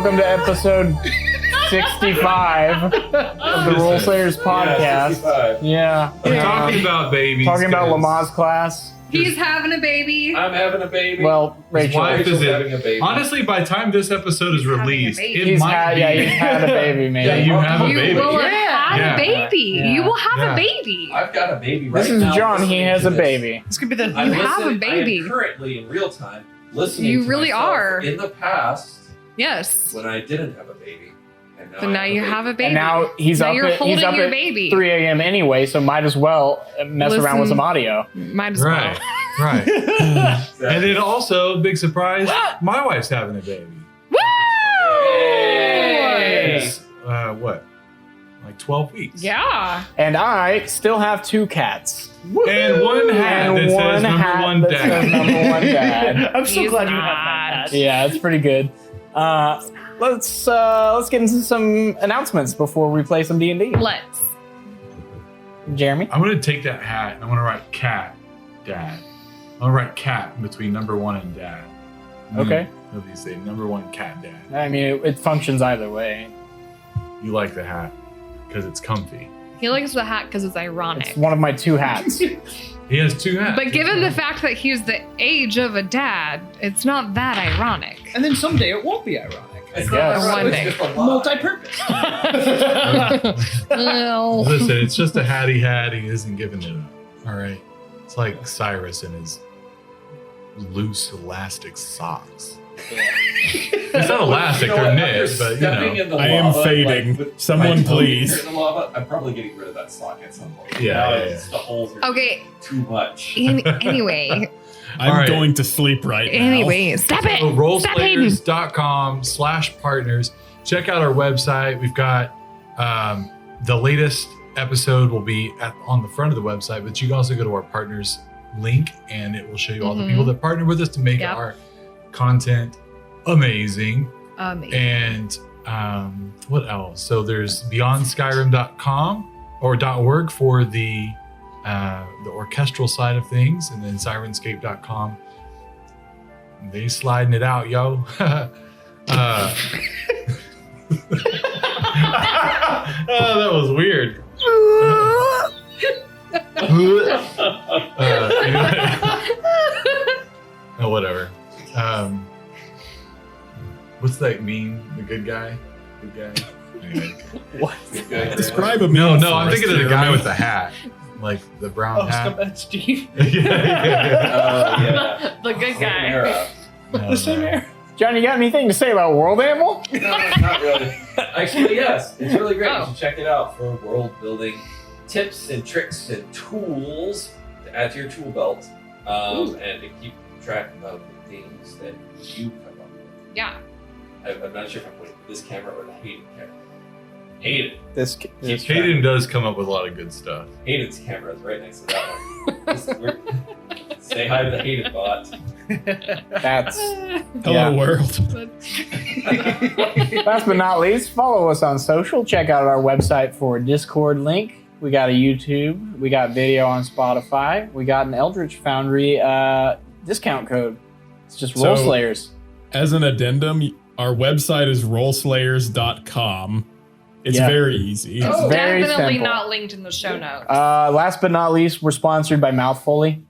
welcome to episode 65 of the Role Slayers podcast. Yeah. We're talking about babies. Talking about Lama's class. He's having a baby. I'm having a baby. Well, His wife is having a baby. Honestly, by the time this episode is released, it might be. Yeah, he's had a baby, man. Yeah, you have a baby. You will have Yeah. a baby. Yeah. You will have Yeah. a baby. I've got a baby right This now. is John. He listening has to a this. baby. This could be the. I'm You have a listening- baby. I am currently in real time listening You to really myself are. in the past Yes. when I didn't have a baby. And So now you have a baby. And now he's Now up you're at, holding he's up your at baby. 3 a.m. anyway, so might as well mess around with Listen. some audio. Might as well. Right. Right. And then also, big surprise, my wife's having a baby. Woo! It's, what? Like 12 weeks. Yeah. And I still have 2 cats. And one hat And that says one number hat one that dad. says number one dad. I'm so He's glad you not. have that. Yeah, it's pretty good. Let's get into some announcements before we play some D&D. Let's. Jeremy? I'm going to take that hat and I'm going to write cat, dad. I'm going to write cat in between number one and dad. Okay. Nobody say number one cat, dad. I mean, it functions either way. You like the hat because it's comfy. He likes the hat because it's ironic. It's one of my 2 hats. He has 2 hats. But given the fact that he's the age of a dad, it's not that ironic. And then someday it won't be ironic. It's Yes. not One it's day. just a lie. Multi-purpose. Well, Listen, it's just a hat he had. He isn't giving it up. All right. It's like Cyrus and his loose elastic socks. It's not elastic, You know they're what? knit, After but you stepping know. in the I am lava, fading. like, with Someone my toe please. in the lava, I'm probably getting rid of that sock at some point. Yeah, Now yeah, it's- The holes are okay. too much. Anyway, I'm All right. going to sleep right now. anyway, stop it. So Stop hating. rollslayers.com/partners. Check out our website. We've got the latest episode will be on the front of the website, but you can also go to our partners link and it will show you all the Mhm. people that partner with us to make Yep. our content amazing. Amazing. And what else? So there's beyondskyrim.com or .org for the orchestral side of things, and then sirenscape.com. They sliding it out, yo. Oh, that was weird. Anyway. Oh, whatever. What's that mean? The good guy? Good guy? Anyway. What? Okay. Describe a No, meal I'm for us, thinking of the guy Jeremy. with the hat. Like the brown Oh, hat. Scumbag Steve. Yeah. The good guy. Era. The same air. John, you got anything to say about World Animal? No, not really. Actually, yes. It's really great. Oh. You should check it out for world building tips and tricks and tools to add to your tool belt and to keep track of the things that you come up with. Yeah. I'm not sure if I'm putting this camera or the Hayden camera. Hayden. This Hayden does come up with a lot of good stuff. Hayden's camera is right next to that one. Say hi to the Hayden bot. That's Hello, Yeah. world. last but not least, follow us on social. Check out our website for a Discord link. We got a YouTube. We got video on Spotify. We got an Eldritch Foundry discount code. It's just Roll So- Slayers. As an addendum, our website is rollslayers.com. It's Yeah. very easy. It's Oh, very definitely simple. not linked in the show notes. Last but not least, we're sponsored by Mouth Foley.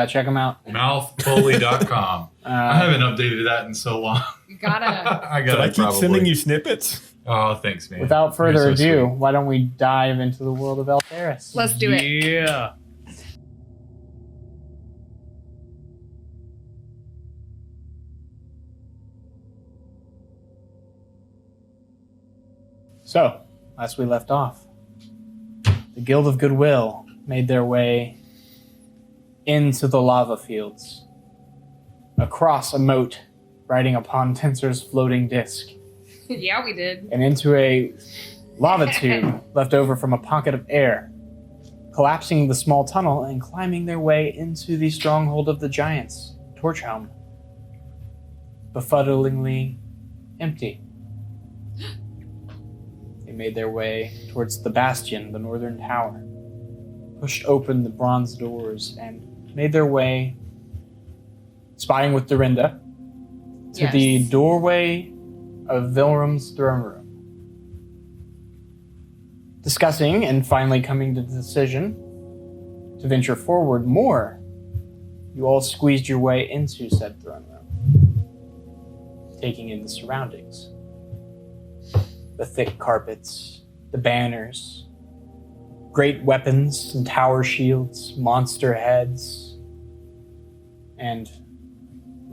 Check them out. Mouthfoley.com. I haven't updated that in so long. You gotta. I Did gotta I keep probably. sending you snippets? Oh, thanks, man. Without further You're so ado, sweet. why don't we dive into the world of Eltheris? Let's do it. Yeah. So, last we left off, the Guild of Goodwill made their way into the lava fields, across a moat riding upon Tensor's floating disc, Yeah, we did. and into a lava tube left over from a pocket of air, collapsing the small tunnel and climbing their way into the stronghold of the giants, Torchome, befuddlingly empty. They made their way towards the bastion, the northern tower, pushed open the bronze doors, and made their way, spying with Dorinda, to the Yes. doorway of Vilrum's throne room. Discussing and finally coming to the decision to venture forward more, you all squeezed your way into said throne room, taking in the surroundings. The thick carpets, the banners, great weapons and tower shields, monster heads, and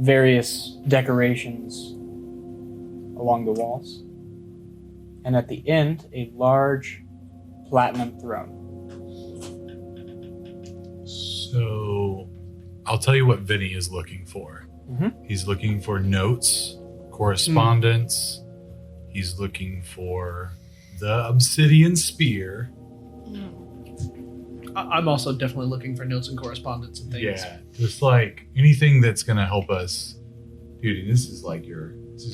various decorations along the walls. And at the end, a large platinum throne. So, I'll tell you what Vinny is looking for. Mhm. He's looking for notes, correspondence. He's looking for the obsidian spear. I'm also definitely looking for notes and correspondence and things. Yeah, just like anything that's gonna help us, dude. This is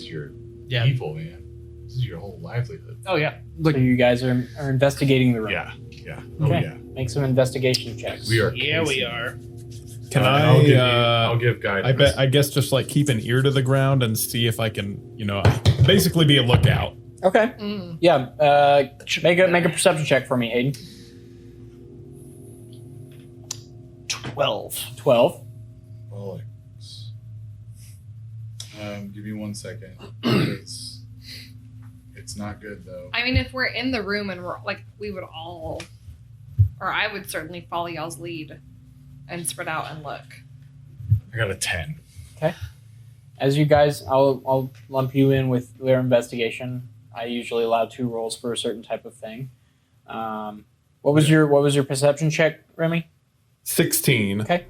your Yeah. people, man. This is your whole livelihood. Oh yeah. So you guys are investigating the room. Yeah. Okay. Oh yeah. Make some investigation checks. We are. Yeah, we casing. are. Can I'll give guidance. I guess just like keep an ear to the ground and see if I can, basically be a lookout. Okay. Mm. Yeah. Make a perception check for me, Hayden. 12. Alex. Give me 1 second. It's not good though. I mean, if we're in the room and we're like, we would all, or I would certainly follow y'all's lead and spread out and look. I got a 10. As you guys, I'll lump you in with their investigation. I usually allow 2 rolls for a certain type of thing. What was your perception check, Remy? 16. Okay.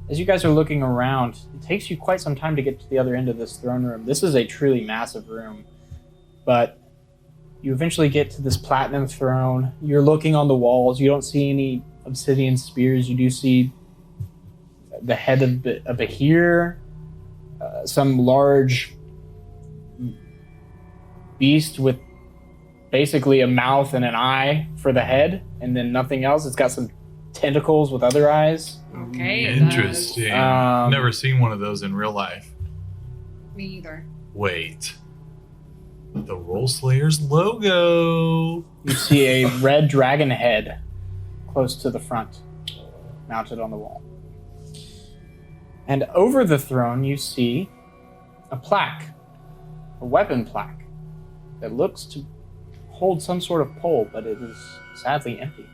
As you guys are looking around, it takes you quite some time to get to the other end of this throne room. This is a truly massive room, but you eventually get to this platinum throne. You're looking on the walls. You don't see any obsidian spears. You do see the head of a Behir, some large beast with basically a mouth and an eye for the head, and then nothing else. It's got some tentacles with other eyes. Okay. Interesting. Never seen one of those in real life. Me either. Wait. The Roll Slayer's logo. You see a red dragon head close to the front, mounted on the wall. And over the throne, you see a plaque, a weapon plaque, that looks to hold some sort of pole, but it is sadly empty.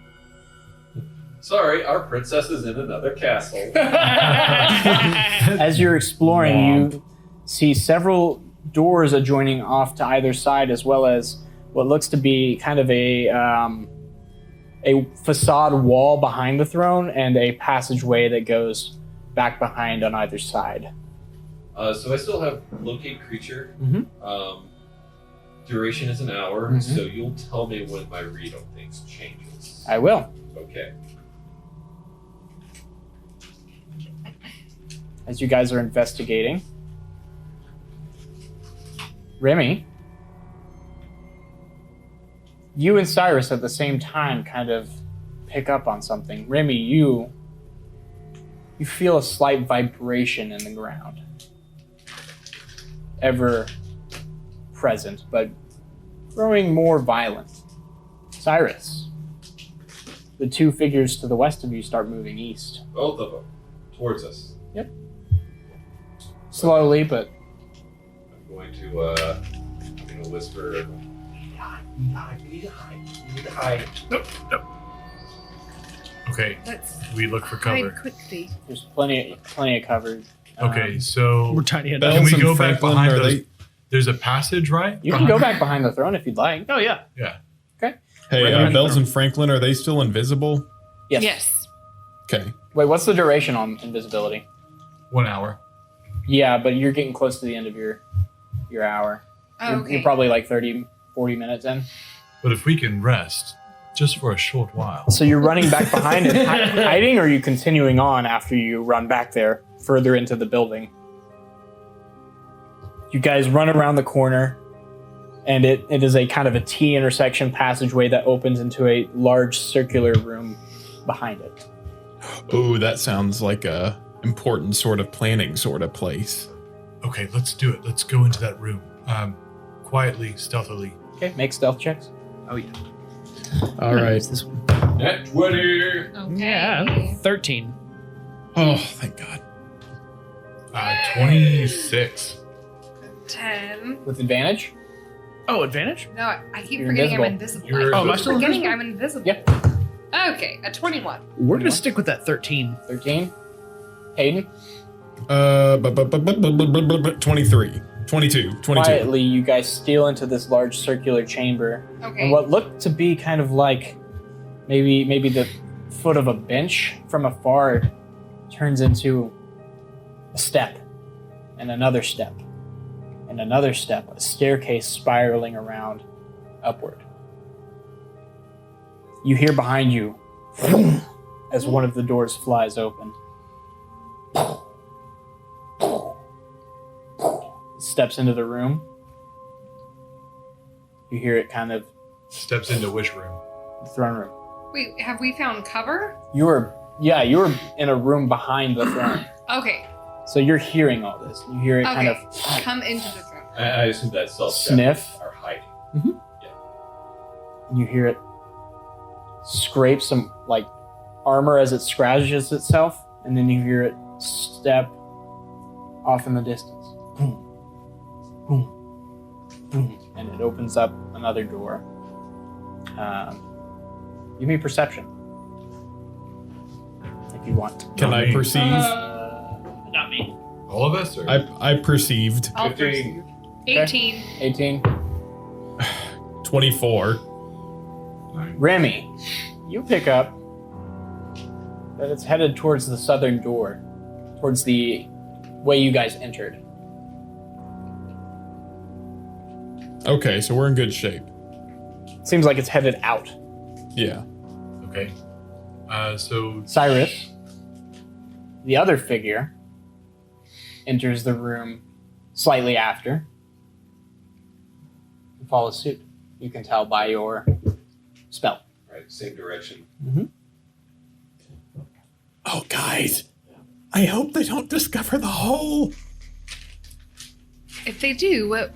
Sorry, our princess is in another castle. As you're exploring, you see several doors adjoining off to either side, as well as what looks to be kind of a facade wall behind the throne and a passageway that goes back behind on either side. So I still have locate creature. Mhm. Duration is an hour, Mhm. so you'll tell me when my read on things changes. I will. Okay. As you guys are investigating, Remy, you and Cyrus at the same time kind of pick up on something. Remy, you feel a slight vibration in the ground. Ever present, but growing more violent. Cyrus, the 2 figures to the west of you start moving east. Both of them. Towards us. Slowly, but I'm going to whisper. We need to hide. Okay, Let's we look for hide cover. quickly. there's plenty of cover. Okay, so We're tiny enough. Can we Bells and go back Franklin, behind are those? they- There's a passage, right? You can go back behind the throne if you'd like. Oh yeah. Yeah. Okay. Hey, Right behind Bells the and Franklin, are they still invisible? Yes. Okay. Wait, what's the duration on invisibility? 1 hour. Yeah, but you're getting close to the end of your hour. Oh, You're, okay. you're probably like 30, 40 minutes in. But if we can rest just for a short while. So you're running back behind and hiding, or are you continuing on after you run back there further into the building? You guys run around the corner, and it is a kind of a T intersection passageway that opens into a large circular room behind it. Oh, that sounds like a important sort of planning sort of place. Okay, let's do it. Let's go into that room. quietly, stealthily. Okay, make stealth checks. Oh yeah. All right. This one. Net 20. Okay. Yeah. 13. Oh, thank God. 26. 10. With advantage? Oh, advantage? No, I keep You're forgetting I'm invisible. invisible. You're I Oh, am I keep still forgetting invisible? I'm invisible. Yep. Okay, a 21. We're gonna stick with that 13. 13. Hayden? 23. 22. Quietly, you guys steal into this large circular chamber. Okay. And what looked to be kind of like maybe the foot of a bench from afar turns into a step, and another step, and another step, a staircase spiraling around upward. You hear behind you as one of the doors flies open. Steps into the room. You hear it kind of Steps into which room? the throne room. Wait, have we found cover? You were in a room behind the throne. Okay, So you're hearing all this. You hear it kind okay. of Come into the throne. I assume that's self Sniff. Or hiding. you hear it scrape some like armor as it scratches itself, and then you hear it step off in the distance. Boom, boom, boom, and it opens up another door. Give me perception if you want. Can Not I me. perceive? Not me. All of us? Or? I perceived. I'll 15. perceive. 18. 18. 24. Remy, you pick up that it's headed towards the southern door, towards the way you guys entered. Okay, so we're in good shape. Seems like it's headed out. Yeah. Okay. So Cyrus, the other figure, enters the room slightly after and follows suit. You can tell by your spell. Right, same direction. Oh, guys. I hope they don't discover the hole. If they do,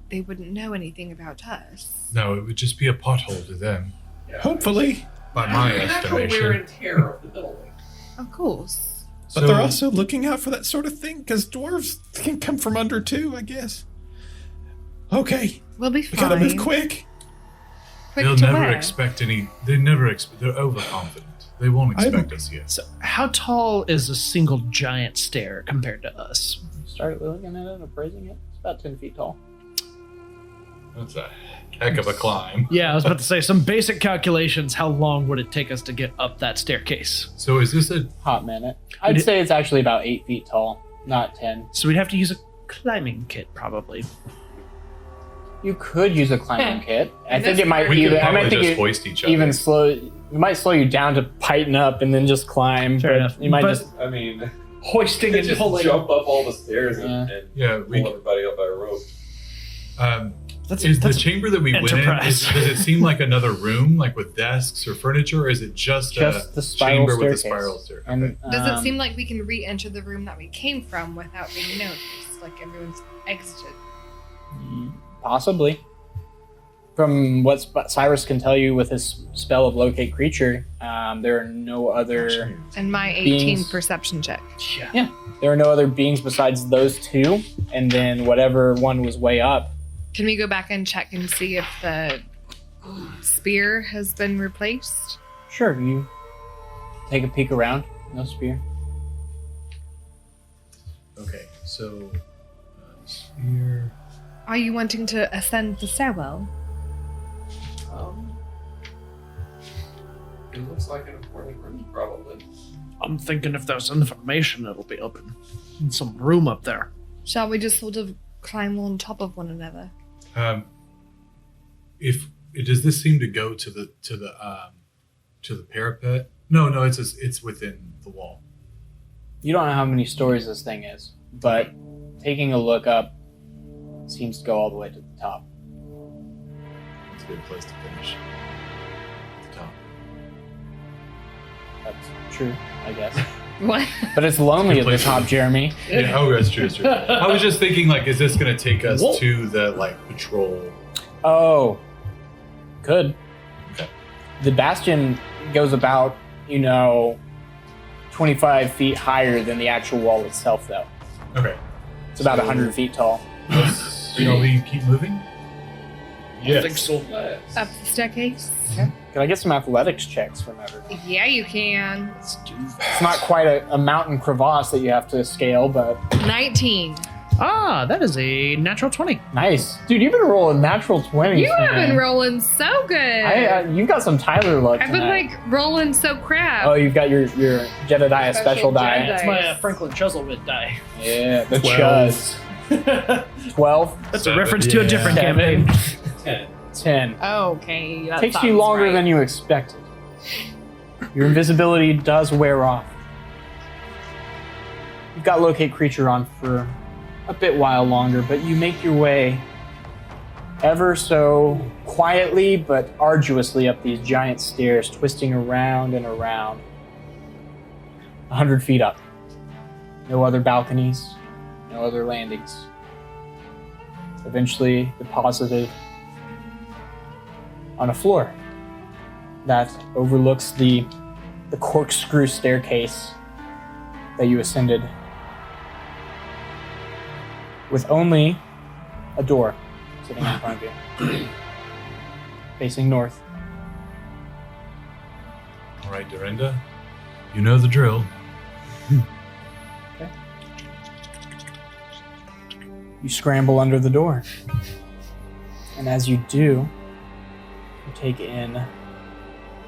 they wouldn't know anything about us. no, it would just be a pothole to them, Yeah. Hopefully. by my That's what we're estimation. in terror of the building. Of course. But they're also looking out for that sort of thing, because dwarves can come from under too, I guess. Okay, We'll be we fine. gotta move quick. Quick They'll to never where? expect any. They're overconfident. They won't expect us yet. So, how tall is a single giant stair compared to us? Started looking at it and appraising it. It's about 10 feet tall. That's a heck of a climb. Yeah, I was about to say some basic calculations. How long would it take us to get up that staircase? So is this a? Hot minute. I'd say it's actually about 8 feet tall, not 10. So we'd have to use a climbing kit, probably. You could use a climbing kit. I And think that's it might where- We even. could I might probably think just it hoist each other. even slow. It might slow you down to tighten up and then just climb. Fair but enough. You might But- just. I mean, Hoisting they just jump up all the stairs and Yeah, pull we. everybody up by a rope. Is the chamber that we went in? enterprise. Does it seem like another room, like with desks or furniture, or is it just Just the a spiral chamber with a staircase. spiral stair? And, Okay. Does it seem like we can re-enter the room that we came from without being noticed? Like everyone's exited. Possibly. From what Cyrus can tell you with his spell of locate creature, there are no other. And my 18 Beings. perception check. Yeah. There are no other beings besides those two, and then whatever one was way up. Can we go back and check and see if the spear has been replaced? Sure, you take a peek around. No spear. Okay, so spear. Are you wanting to ascend the stairwell? It looks like an important room, probably. I'm thinking if there's information, it'll be open. And some room up there. Shall we just sort of climb on top of one another? If does this seem to go to the parapet? No, it's within the wall. You don't know how many stories this thing is, but taking a look up seems to go all the way to the top. It's a good place to finish. At the top. That's true, I guess. What? But it's lonely at the top, Jeremy. Yeah, oh, that's true. That's true. I was just thinking, like, is this going to take us to the patrol? Oh, could. Okay. The bastion goes about, 25 feet higher than the actual wall itself, though. Okay. It's about 100 feet tall. Shall we keep moving? I think so. Up the staircase? Can I get some athletics checks from everyone? Yeah, you can. Let's do It's not quite a mountain crevasse that you have to scale, but 19. that is a natural 20. nice. Dude, you've been rolling natural 20s. You have man. been rolling so good. You've got some Tyler luck I've been tonight. rolling so crap. Oh, you've got your Jedediah special die. Jedi. That's my Franklin Chuzzlewit die. Yeah, the 12. Chuzz. 12? That's a reference to a different Seven. campaign. 10. 10. Okay. That Takes you sounds longer right. than you expected. Your invisibility does wear off. You've got locate creature on for a bit while longer, but you make your way ever so quietly but arduously up these giant stairs, twisting around and around. 100 feet up. No other balconies, no other landings. Eventually deposited on a floor that overlooks the corkscrew staircase that you ascended, with only a door sitting in front of you, facing north. All right, Dorinda, you know the drill. You scramble under the door, and as you do, you take in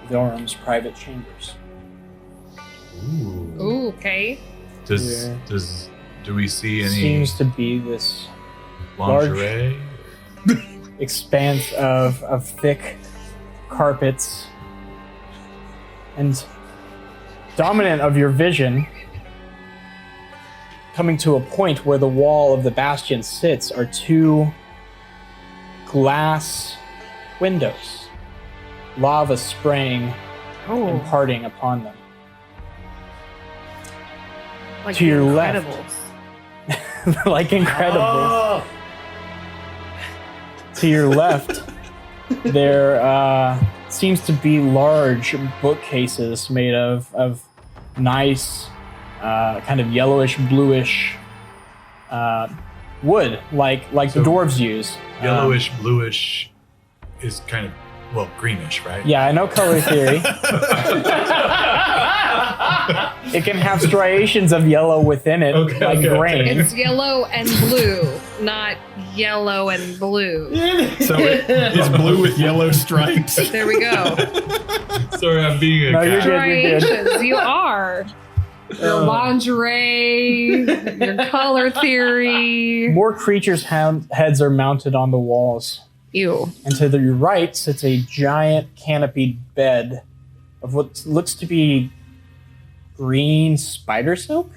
Vilrum's private chambers. Ooh, okay. Do we see any Seems to be this lingerie? expanse of thick carpets, and dominant of your vision, coming to a point where the wall of the bastion sits, are two glass windows, lava spraying and Oh, parting upon them. like to the your left. Incredibles. Like Incredibles. To your left, there seems to be large bookcases made of nice, kind of yellowish, bluish wood, like So- the dwarves use. Yellowish, bluish is kind of, greenish, right? Yeah, I know color theory. It can have striations of yellow within it, Okay, like okay, grain. It's yellow and blue, not yellow and blue. So it's blue with yellow stripes. There we go. Sorry, I'm being a No, you're cat. good. Striations, you are. Your lingerie, your color theory. More creatures' heads are mounted on the walls. Ew. And to your right sits a giant canopied bed of what looks to be green spider silk,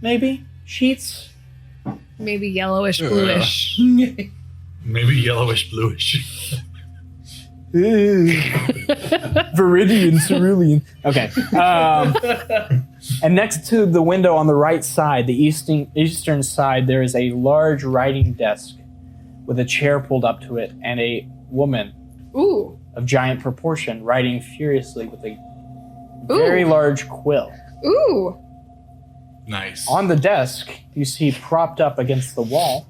maybe? Sheets? Maybe yellowish, bluish. Maybe yellowish, bluish. Viridian, cerulean. Okay. And next to the window on the right side, the eastern side, there is a large writing desk with a chair pulled up to it and a woman Ooh. of giant proportion writing furiously with a very large quill. Ooh. Nice. On the desk, you see propped up against the wall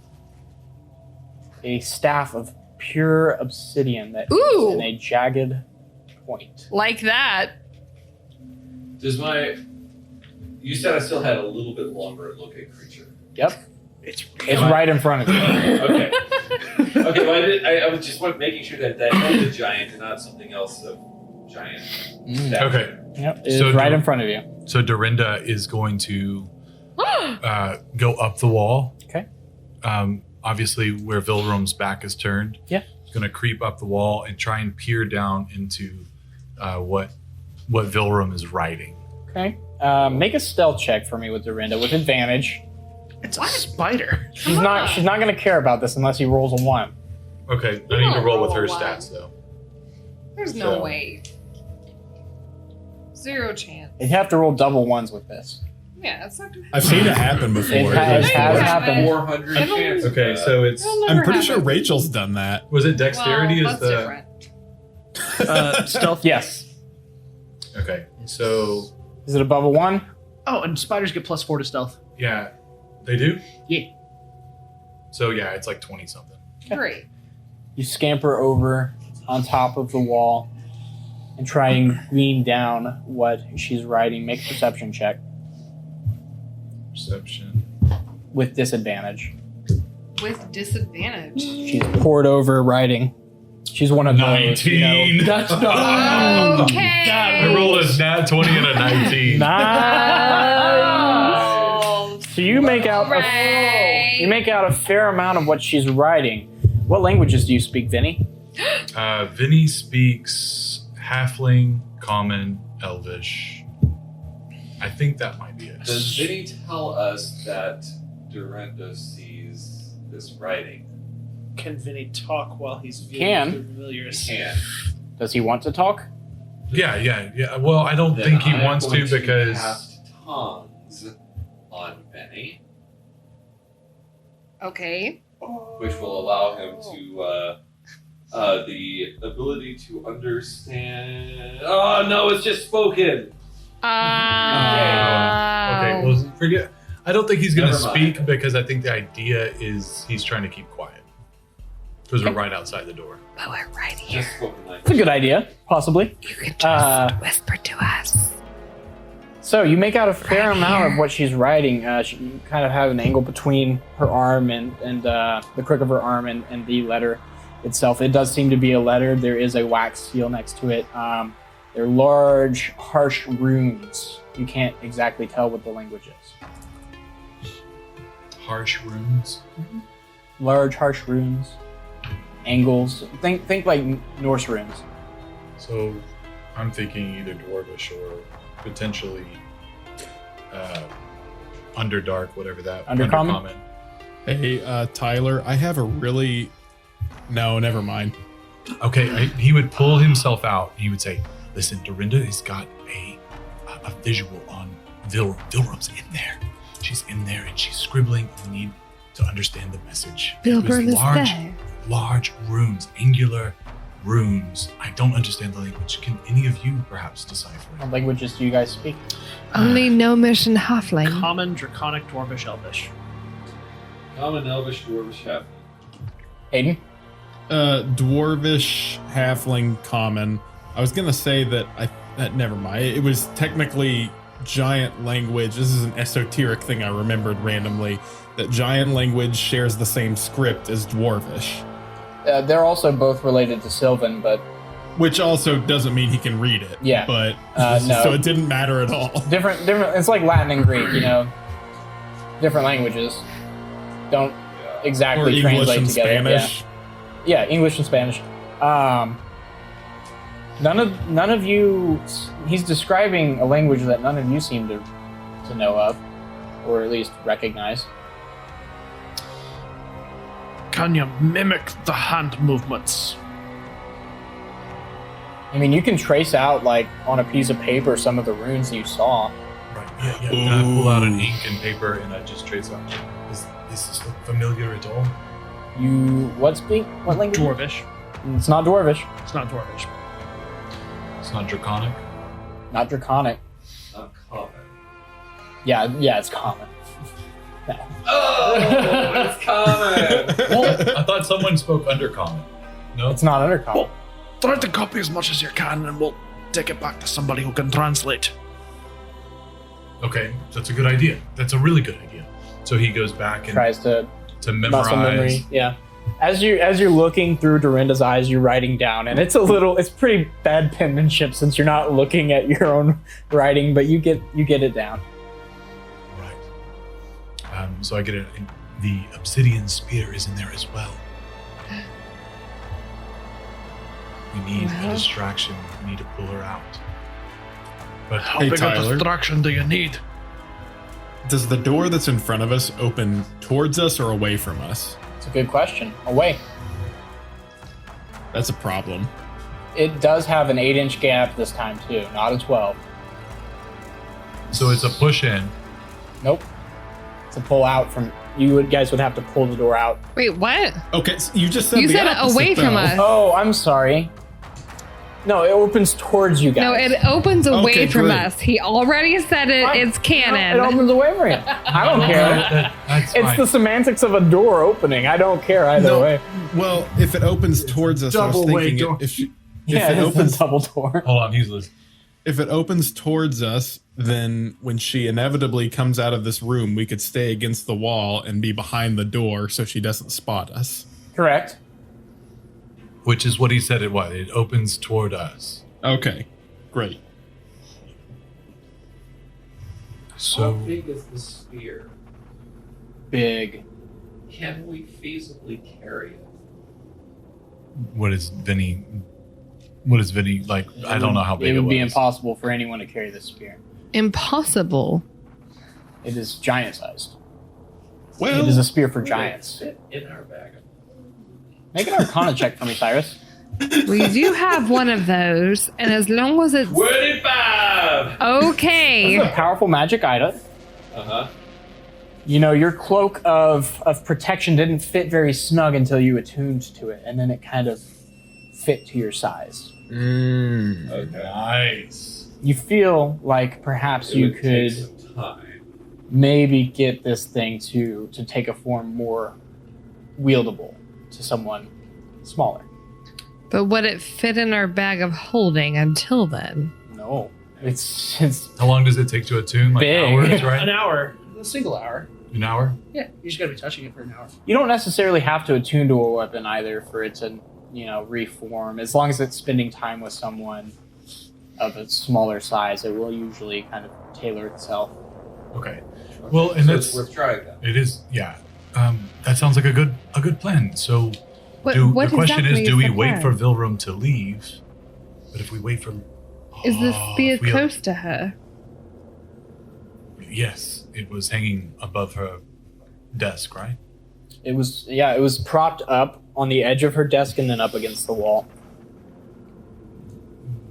a staff of pure obsidian that Ooh. is in a jagged point. Like that. You said I still had a little bit longer at locate creature. Yep. It's right in front of you. Okay. Okay, well, I was just making sure that was a giant and not something else of giant. stature. Okay. Yep. It's So right do- in front of you. So Dorinda is going to go up the wall. Okay. Obviously, where Vilrum's back is turned. Yeah. He's going to creep up the wall and try and peer down into what Vilrum is writing. Okay. Make a stealth check for me with Dorinda with advantage. It's a spider. She's not going to care about this unless he rolls a 1. Okay. I need to don't roll with roll her a one. stats though. There's no So- way. 0 chance. You'd have to roll double ones with this. Yeah, it's not gonna I've seen it happen before. It has Yeah. happened. 400 It'll- chance. Okay, so it's It'll never I'm pretty sure happen. Rachel's done that. was it dexterity? Well, is that's the different. Stealth. Yes. okay? So Is it above a 1? Oh, and spiders get +4 to stealth. yeah, they do. Yeah. So yeah, it's like 20 something. Great. You scamper over on top of the wall and try and glean down what she's writing. Make a perception check Perception. with disadvantage. With disadvantage. She's poured over writing. She's one of those. You know. 19. That's not. Okay. I rolled a nat 20 and a 19. Nice. Oh, So you make out right. you make out a fair amount of what she's writing. What languages do you speak, Vinny? Vinny speaks Halfling, Common, Elvish. I think that might be it. Does Vinny tell us that Durenda sees this writing? Can Vinny talk while he's Can. viewing the familiars? Can. Does he want to talk? Yeah. Well, I don't Then think he I'm wants to going because cast tongues on Vinny, Okay. which will allow him to the ability to understand. Oh no, it's just spoken. okay. Well, forget. I don't think he's going to Never mind. speak because I think the idea is he's trying to keep quiet because we're right outside the door. But we're right Just here. spoken It's a language. good idea, possibly. You can just whisper to us. So you make out a fair Right amount here. of what she's writing. You kind of have an angle between her arm and the crook of her arm and the letter itself. It does seem to be a letter. There is a wax seal next to it. They're large, harsh runes. You can't exactly tell what the language is. Harsh runes. Large, harsh runes. Angles. Think like Norse runes. So I'm thinking either Dwarvish or potentially Underdark, whatever that. Undercommon? Hey, Tyler, I have a really. No, never mind. Okay, he would pull himself out. He would say, "Listen, Dorinda has got a visual on Vilrum's in there. She's in there and she's scribbling. We need to understand the message. It was Vilbrum is large, there. large runes, angular runes. I don't understand the language. Can any of you perhaps decipher What it?" languages do you guys speak? Only Gnomish and Halfling. Common, Draconic, Dwarvish, Elvish. Common, Elvish, Dwarvish, Halfling. Hayden? Dwarvish, Halfling, Common. I was gonna say that never mind. It was technically giant language. This is an esoteric thing I remembered randomly. That giant language shares the same script as Dwarvish, They're also both related to Sylvan, but which also doesn't mean he can read it. Yeah. But No. so it didn't matter at all. different. It's like Latin and Greek, you know. Different languages don't Or exactly English translate and together. Spanish. Yeah, English and Spanish. None of you. He's describing a language that none of you seem to know of, or at least recognize. Can you mimic the hand movements? I mean, you can trace out like on a piece of paper some of the runes you saw. Right. Yeah. Can I pull out an ink and paper and I just trace out? Is this look familiar at all? You what language? Dwarvish. It's not Dwarvish. It's not Dwarvish. It's not Draconic. Not Draconic. Uncommon. Yeah, it's common. No. Oh, it's common. Well, I thought someone spoke Undercommon. No. It's not Undercommon. Try to copy as much as you can, and we'll take it back to somebody who can translate. Okay, that's a good idea. That's a really good idea. So he goes back and Tries to muscle memory. memorize. Yeah. As you're looking through Dorinda's eyes, you're writing down, and it's pretty bad penmanship since you're not looking at your own writing, but you get it down. Right. So I get it. The obsidian spear is in there as well. We need a distraction. We need to pull her out. But How Hey, big a Tyler. distraction do you need? Does the door that's in front of us open towards us or away from us? It's a good question. Away. That's a problem. It does have an 8-inch gap this time too, not a 12. So it's a push in. Nope. It's a pull out from. You guys would have to pull the door out. Wait, what? Okay, so you just said You the said opposite, away from though. us. Oh, I'm sorry. No, it opens towards you guys. No, it opens away Okay, from great. us. He already said it. Fine. It's canon. It opens away from you. I don't care. That's It's fine. the semantics of a door opening. I don't care either No, way. well, if it opens towards us, I was Double-way thinking door. if Yeah, it it's opens a double door. Hold on, he's listening. if it opens towards us, then when she inevitably comes out of this room, we could stay against the wall and be behind the door so she doesn't spot us. Correct. Which is what he said it was. It opens toward us. Okay, great. How So big is the sphere? Big. Can we feasibly carry it? what is Vinny like? I don't know how big It would be was. impossible for anyone to carry this spear. Impossible. It is giant sized. Well, It is a spear for Would it giants. fit in our bag? Make an Arcana check for me, Cyrus. We do have one of those, and as long as it's 25! okay. This is a powerful magic item. Uh-huh. You know, your cloak of protection didn't fit very snug until you attuned to it, and then it kind of fit to your size. Okay. Nice. You feel like perhaps It you would take could some time. maybe get this thing to take a form more wieldable to someone smaller. But would it fit in our bag of holding until then? No. It's How long does it take to attune? Like Big. hours, An right? hour. A single hour. An hour? Yeah, you just gotta be touching it for an hour. you don't necessarily have to attune to a weapon either for it to, reform. As long as it's spending time with someone of a smaller size, it will usually kind of tailor itself. Okay. Well, and So that's it's worth trying that. it is. Yeah. That sounds like a good plan. So What, the what question exactly is, do we the wait plan? for Vilrum to leave? But if we wait for, Is the Oh, spear if we- close to her? Yes, it was hanging above her desk, right? It was propped up on the edge of her desk and then up against the wall.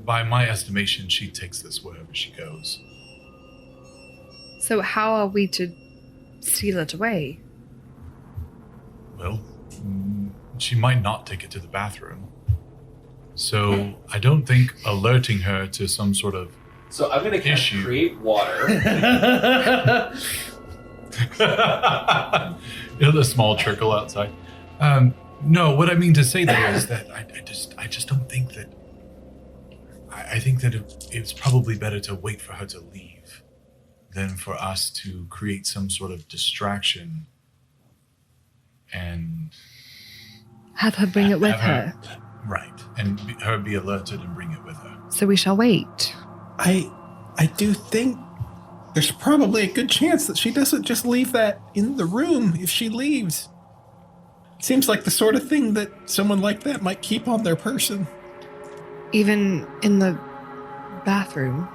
By my estimation, she takes this wherever she goes. So how are we to steal it away? Well, she might not take it to the bathroom. So I don't think alerting her to some sort of So I'm going to Issue. create water. the small trickle outside. No, what I mean to say there is that I just don't think that. I think that it's probably better to wait for her to leave than for us to create some sort of distraction and Have her bring it with have her. Right, and her be alerted and bring it with her. So we shall wait. I do think there's probably a good chance that she doesn't just leave that in the room if she leaves. It seems like the sort of thing that someone like that might keep on their person. Even in the bathroom.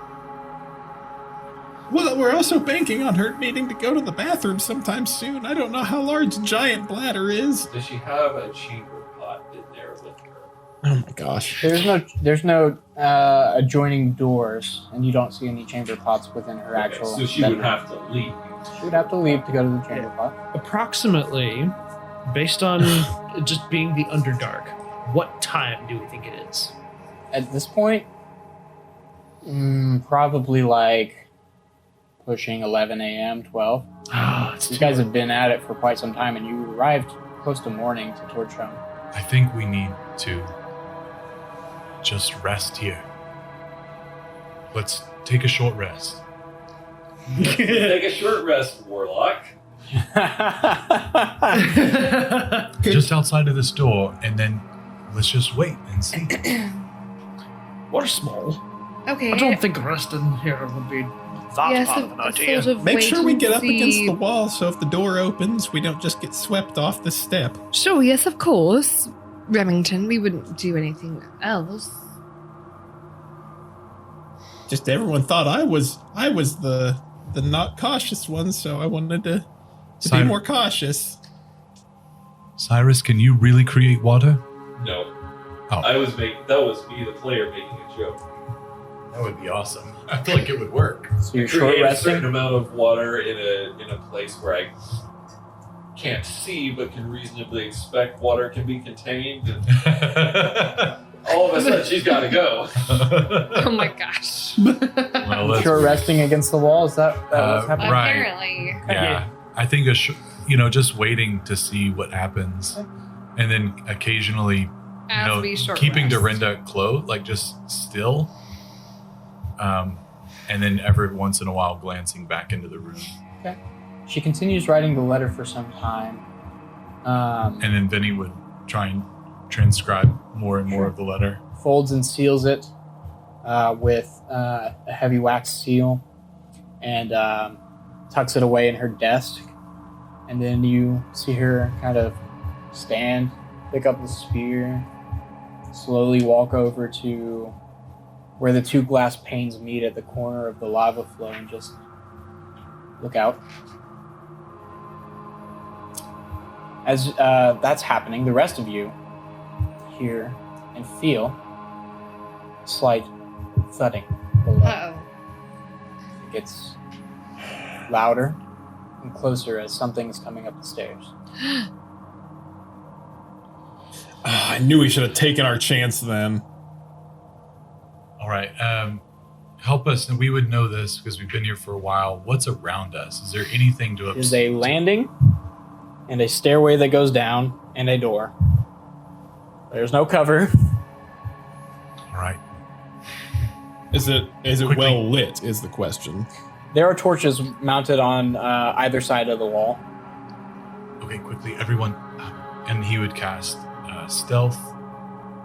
Well, we're also banking on her needing to go to the bathroom sometime soon. I don't know how large Giant Bladder is. Does she have a chamber pot in there with her? Oh my gosh. There's no adjoining doors, and you don't see any chamber pots within her actual. So she would bedroom. have to leave. She would have to leave to go to the chamber pot. Approximately, based on just being the Underdark, what time do we think it is? At this point, probably like pushing 11 a.m., 12. You guys have been at it for quite some time, and you arrived close to morning to Torchome. I think we need to just rest here. Let's take a short rest. Take a short rest, Warlock. Just outside of this door, and then let's just wait and see. We're small. Okay. I don't think resting here would be that yes, bad of an idea. sort of Make wait sure we and get up see. against the wall so if the door opens, we don't just get swept off the step. Sure, yes, of course. Remington, we wouldn't do anything else. Just everyone thought I was the not cautious one, so I wanted to be Simon. more cautious. Cyrus, can you really create water? No. Oh. That was me, the player, making a joke. That would be awesome. I feel like it would work. So you're short Create a certain resting. amount of water in a place where I can't see but can reasonably expect water can be contained. And all of a sudden, she's got to go. Oh my gosh. Well, that's Short weird. resting against the wall. Is that what's happening? Right. Apparently. Yeah, I think just waiting to see what happens, and then occasionally, As we short keeping rest. Dorinda close, like just still, and then every once in a while glancing back into the room, She continues writing the letter for some time. and then Vinny would try and transcribe more and more of the letter. Folds and seals it with a heavy wax seal, and tucks it away in her desk. And then you see her kind of stand, pick up the spear, slowly walk over to where the two glass panes meet at the corner of the lava flow, and just look out. As that's happening, the rest of you hear and feel a slight thudding below. Uh-oh. It gets louder and closer as something is coming up the stairs. I knew we should have taken our chance then. All right, help us, and we would know this because we've been here for a while. What's around us? Is there anything to There's a landing and a stairway that goes down and a door. There's no cover. All right. Is it Quickly. well lit? Is the question. There are torches mounted on either side of the wall. Okay, quickly, everyone. And he would cast stealth,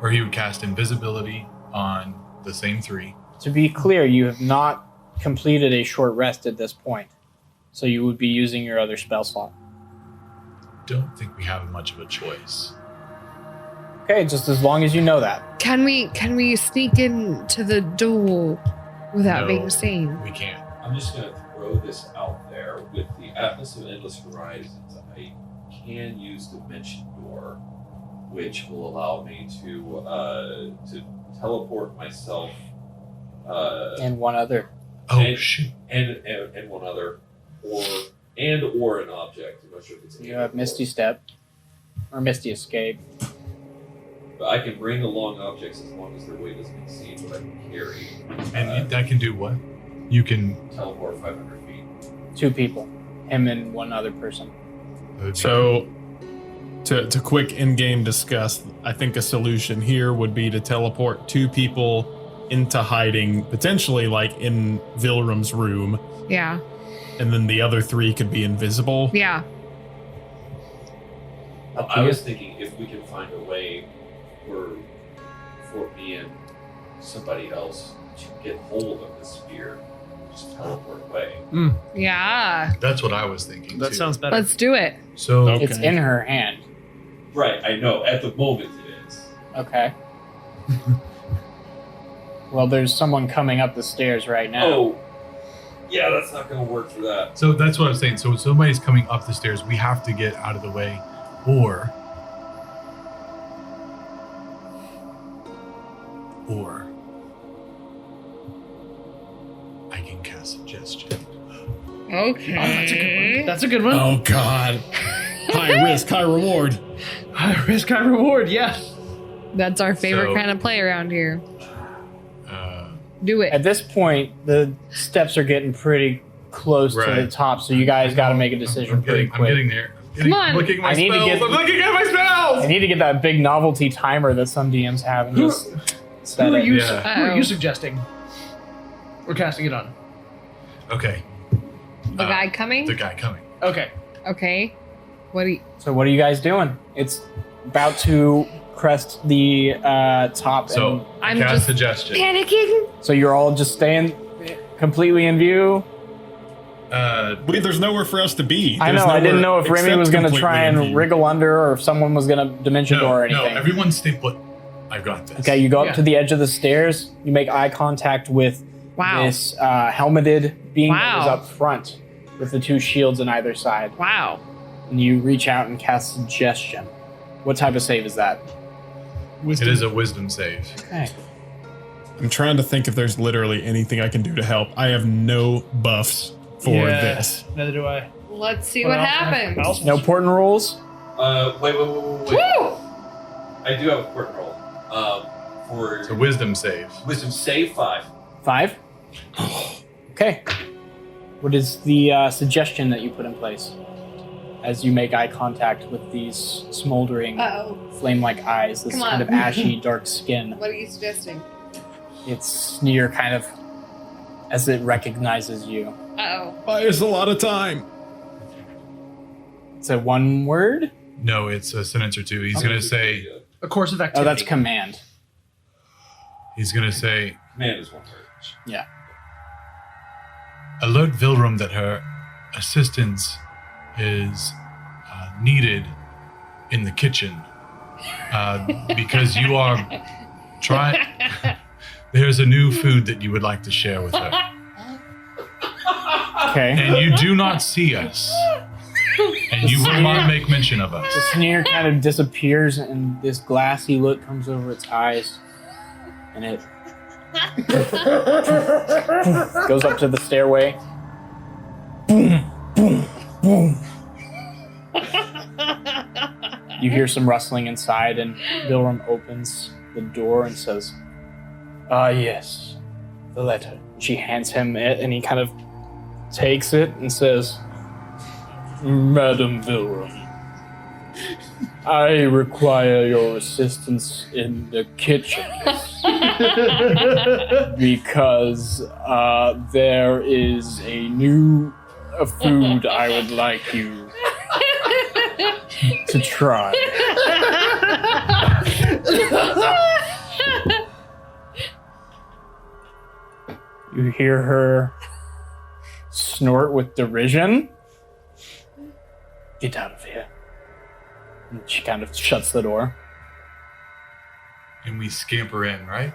or he would cast invisibility on the same three. To be clear, you have not completed a short rest at this point, so you would be using your other spell slot. Don't think we have much of a choice. Okay, just as long as you know that. Can we sneak into the door without No. being seen? We can't. I'm just going to throw this out there. With the Atlas of Endless Horizons, I can use Dimension Door, which will allow me to teleport myself And one other. Oh, And- shoot. and one other, or an object. I'm not sure if it's You have Misty Step or Misty Escape. But I can bring along objects as long as their weight doesn't exceed what I can carry. And that can do what? You can. Teleport 500 feet. 2 people, him and one other person. So, to quick in-game discuss, I think a solution here would be to teleport 2 people into hiding, potentially like in Vilrum's room, Yeah. and then the other 3 could be invisible. Yeah. Up to I you. was thinking if we can find a way for me and somebody else to get hold of the spear, just teleport away. Yeah. That's what I was thinking. That too. sounds better. Let's do it. So Okay. It's in her hand. Right, I know. At the moment it is. Okay. Well, there's someone coming up the stairs right now. Oh, yeah, that's not going to work for that. So that's what I was saying. So somebody's coming up the stairs. We have to get out of the way, or I can cast suggestion. Okay. Oh, that's a good one. That's a good one. Oh God! High risk, high reward. High risk, high reward. Yeah. That's our favorite So- kind of play around here. Uh, Do it. At this point, the steps are getting pretty close to Right. the top, so you guys got to make a decision I'm pretty getting, I'm quick. getting there. Come on. I'm looking at my I need to spells. get- I'm looking at my I spells. need to get that big novelty timer that some DMs have and just set Who are it. you? Yeah. Who are Uh-oh. you suggesting? We're casting it on. Okay. The guy coming? The guy coming. Okay. Okay. What do you... So what are you guys doing? It's about to crest the top, So I'm cast just suggestion. panicking? so you're all just staying completely in view. There's nowhere for us to be. I There's know. I didn't nowhere know if Remy except was going to completely try in and view. wriggle under, or if someone was going to dimension door or No, anything. everyone stay put. I've got this. Okay, you go up Yeah. to the edge of the stairs. You make eye contact with Wow. this helmeted being that was Wow. up front with the 2 shields on either side. Wow. And you reach out and cast suggestion. What type of save is that? It is a wisdom save. Okay. I'm trying to think if there's literally anything I can do to help. I have no buffs for this. Neither do I. Let's see what happens. No important rules. Wait. Woo! I do have a important roll. For It's a wisdom save. wisdom save 5. 5. Okay. What is the suggestion that you put in place as you make eye contact with these smoldering, Uh-oh. flame-like eyes, this Come kind on. of ashy, dark skin? What are you suggesting? Its sneer kind of as it recognizes you. Uh-oh. Buy us a lot of time. It's a one word? No, it's a sentence or two. He's going to say, A course of activity. Oh, that's command. he's going to say, Command is one word. Yeah. alert Vilrum that her assistance is needed in the kitchen because you are trying. There's a new food that you would like to share with her, Okay. and you do not see us, and you will not make mention of us. The sneer kind of disappears, and this glassy look comes over its eyes, and it goes up to the stairway. Boom, boom, boom. You hear some rustling inside, and Vilrum opens the door and says, "Ah, yes, the letter." She hands him it, and he kind of takes it and says, "Madam Vilrum, I require your assistance in the kitchen because there is a new food I would like you to try." You hear her snort with derision. "Get out of here." And she kind of shuts the door. And we scamper in, right?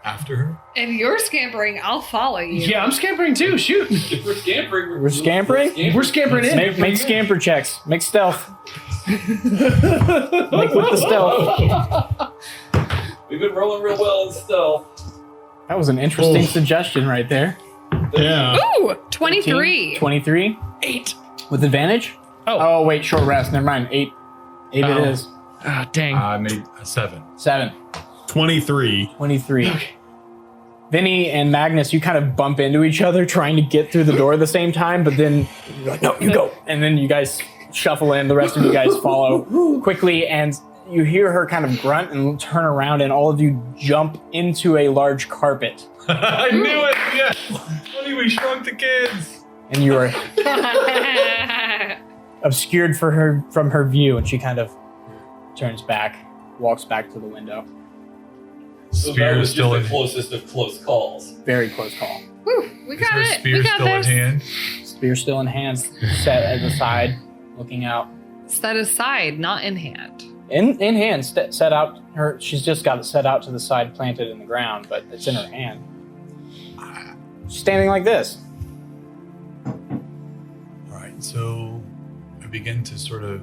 After her? If you're scampering, I'll follow you. Yeah, I'm scampering too. Shoot. If we're scampering, We're scampering? We're scampering in. Make scamper checks. Make stealth. Make with the stealth. We've been rolling real well in stealth. That was an interesting suggestion right there. Yeah. Ooh, 23. 23? 8. With advantage? Oh, wait, short rest. Never mind. 8. 8 Oh. it is. Ah, dang. I made a 7. 7. 23. 23. Vinny and Magnus, you kind of bump into each other trying to get through the door at the same time, but then you're like, "No, you go." And then you guys shuffle in. The rest of you guys follow quickly, and you hear her kind of grunt and turn around, and all of you jump into a large carpet. I knew it! Yes! Funny, we shrunk the kids! And you are obscured from her view, and she kind of turns back, walks back to the window. So that Spear was is still just in the closest of close calls. Very close call. Woo, we Is got her it. spear We got still in this. hand? Spear still in hand, set at the side, looking out. Set aside, not in hand. In hand, set out. She's just got it set out to the side, planted in the ground, but it's in her hand. She's standing like this. All right, so I begin to sort of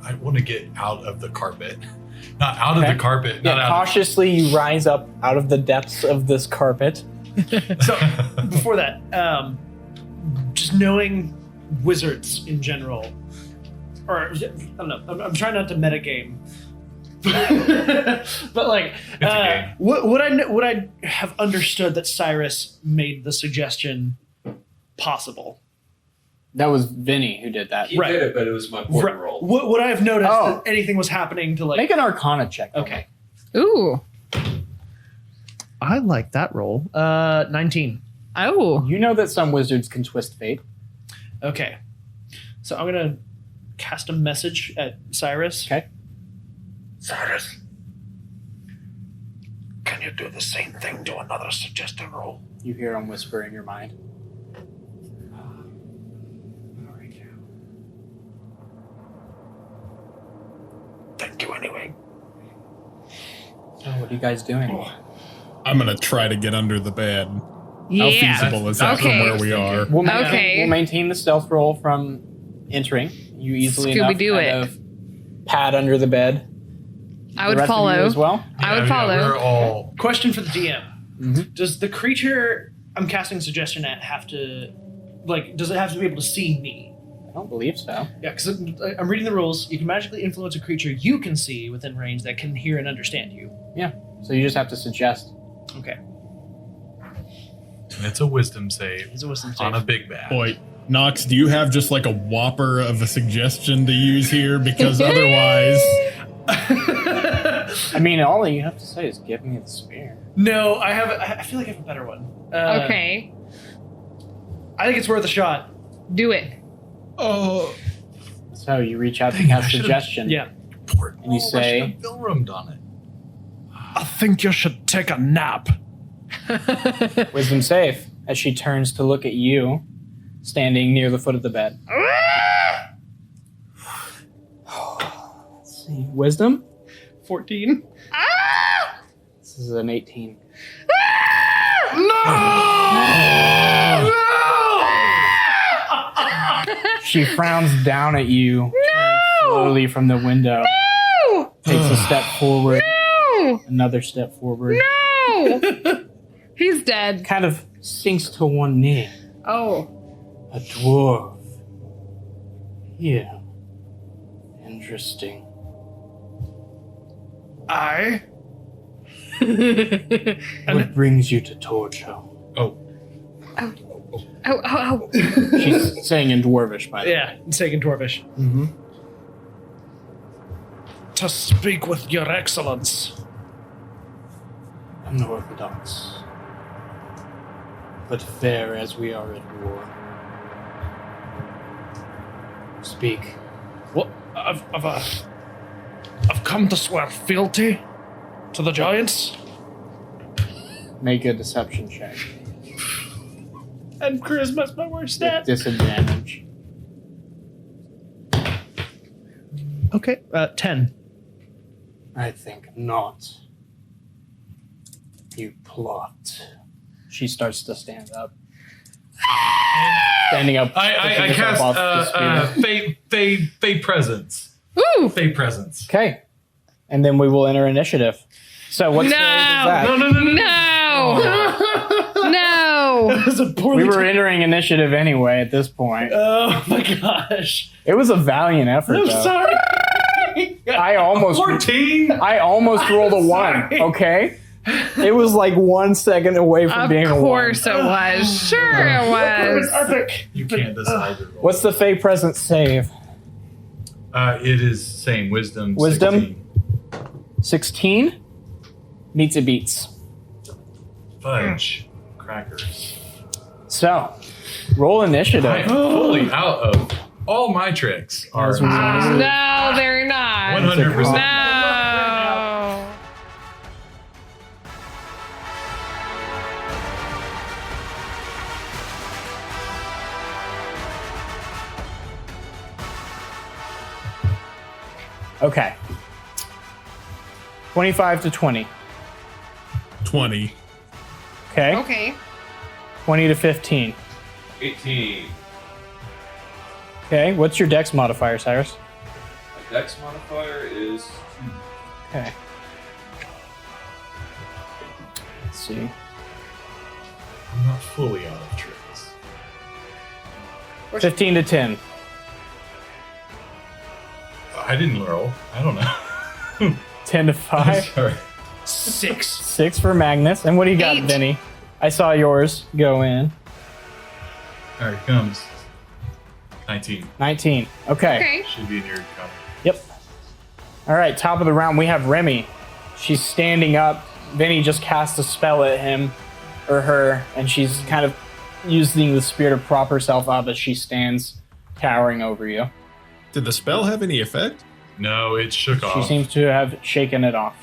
I want to get out of the carpet. Not out of Okay. the carpet. Not Yeah, out cautiously you rise up out of the depths of this carpet. So, before that, just knowing wizards in general, or I don't know, I'm trying not to metagame. But like, It's a game. would I have understood that Cyrus made the suggestion possible? That was Vinny who did that. He Right. did it, but it was my important roll. Would I have noticed Oh. that anything was happening to like? Make an Arcana check. Okay, Ooh. I like that roll. 19. Oh. You know that some wizards can twist fate. Okay, so I'm gonna cast a message at Cyrus. Okay. Cyrus, can you do the same thing to another suggested roll? You hear him whisper in your mind. Thank you anyway. Oh, what are you guys doing? I'm going to try to get under the bed. Yeah. How feasible is that Okay. from where we are? We'll Okay. maintain the stealth roll from entering. You easily enough Scooby-Doo kind it. of pad under the bed, I would The rest of you follow. as well. I would follow. We're all. Question for the DM. Mhm. Does the creature I'm casting suggestion at have to, like, does it have to be able to see me? I don't believe so. Yeah, because I'm reading the rules. You can magically influence a creature you can see within range that can hear and understand you. So you just have to suggest. Okay. And it's a wisdom save It's a wisdom on a save. big bad. Boy, Nox, do you have just like a whopper of a suggestion to use here? Because otherwise, I mean, all you have to say is give me the spear. No, I feel like I have a better one. Okay. I think it's worth a shot. Do it. oh, So you reach out to Dang, I cast should've- suggestion. Yeah. Poor And you say- Bill roomed on it. I think you should take a nap. Wisdom save as she turns to look at you, standing near the foot of the bed. Let's see. Wisdom? 14. This is an 18. She frowns down at you, slowly from the window, takes a step forward, another step forward, No! He's dead. kind of sinks to one knee. Oh. A dwarf. Yeah. Interesting. I. What brings you to Torchome? Oh, Oh. She's saying in Dwarvish, by the way. Yeah, it's taken Dwarvish. Mm-hmm. To speak with your excellence. Unorthodox. But fair as we are at war. Speak. What? I've come to swear fealty to the giants. Make a deception check. And charisma's my worst With stat. disadvantage. Okay, 10. I think not. You plot. She starts to stand up. Standing up. I picking herself cast off the spear. Fey presence. Ooh. Fey presence. Okay. And then we will enter initiative. So what's No. the that? No. No. That was a poorly We were entering initiative anyway at this point. Oh my gosh. It was a valiant effort, I'm though. sorry. I almost 14. rolled a 1, sorry. okay? It was like 1 second away from being a Of 1. course it was. Sure it It was was. epic. You can't decide your roll. What's the Fey presence save? It is same wisdom. Wisdom? 16. 16? Meets it beats. Fudge. Crackers. So, roll initiative. I'm fully out of all my tricks. Are As we always do. No, they're not. 100%. No. Okay. 25 to 20. 20. Okay. Okay. 20 to 15. 18. Okay. What's your dex modifier, Cyrus? My dex modifier is 2. Okay. Let's see. I'm not fully out of tricks. 15 to 10. I didn't roll. I don't know. 10 to 5. Sorry. 6. 6 for Magnus. And what do you got, 8. Vinny? I saw yours go in. All right, here comes 19. 19. Okay. Okay. Should be in your cover. Yep. All right, top of the round, we have Remy. She's standing up. Vinny just cast a spell at him or her, and she's kind of using the spear to prop herself up as she stands towering over you. Did the spell have any effect? No, it shook She off. seems to have shaken it off.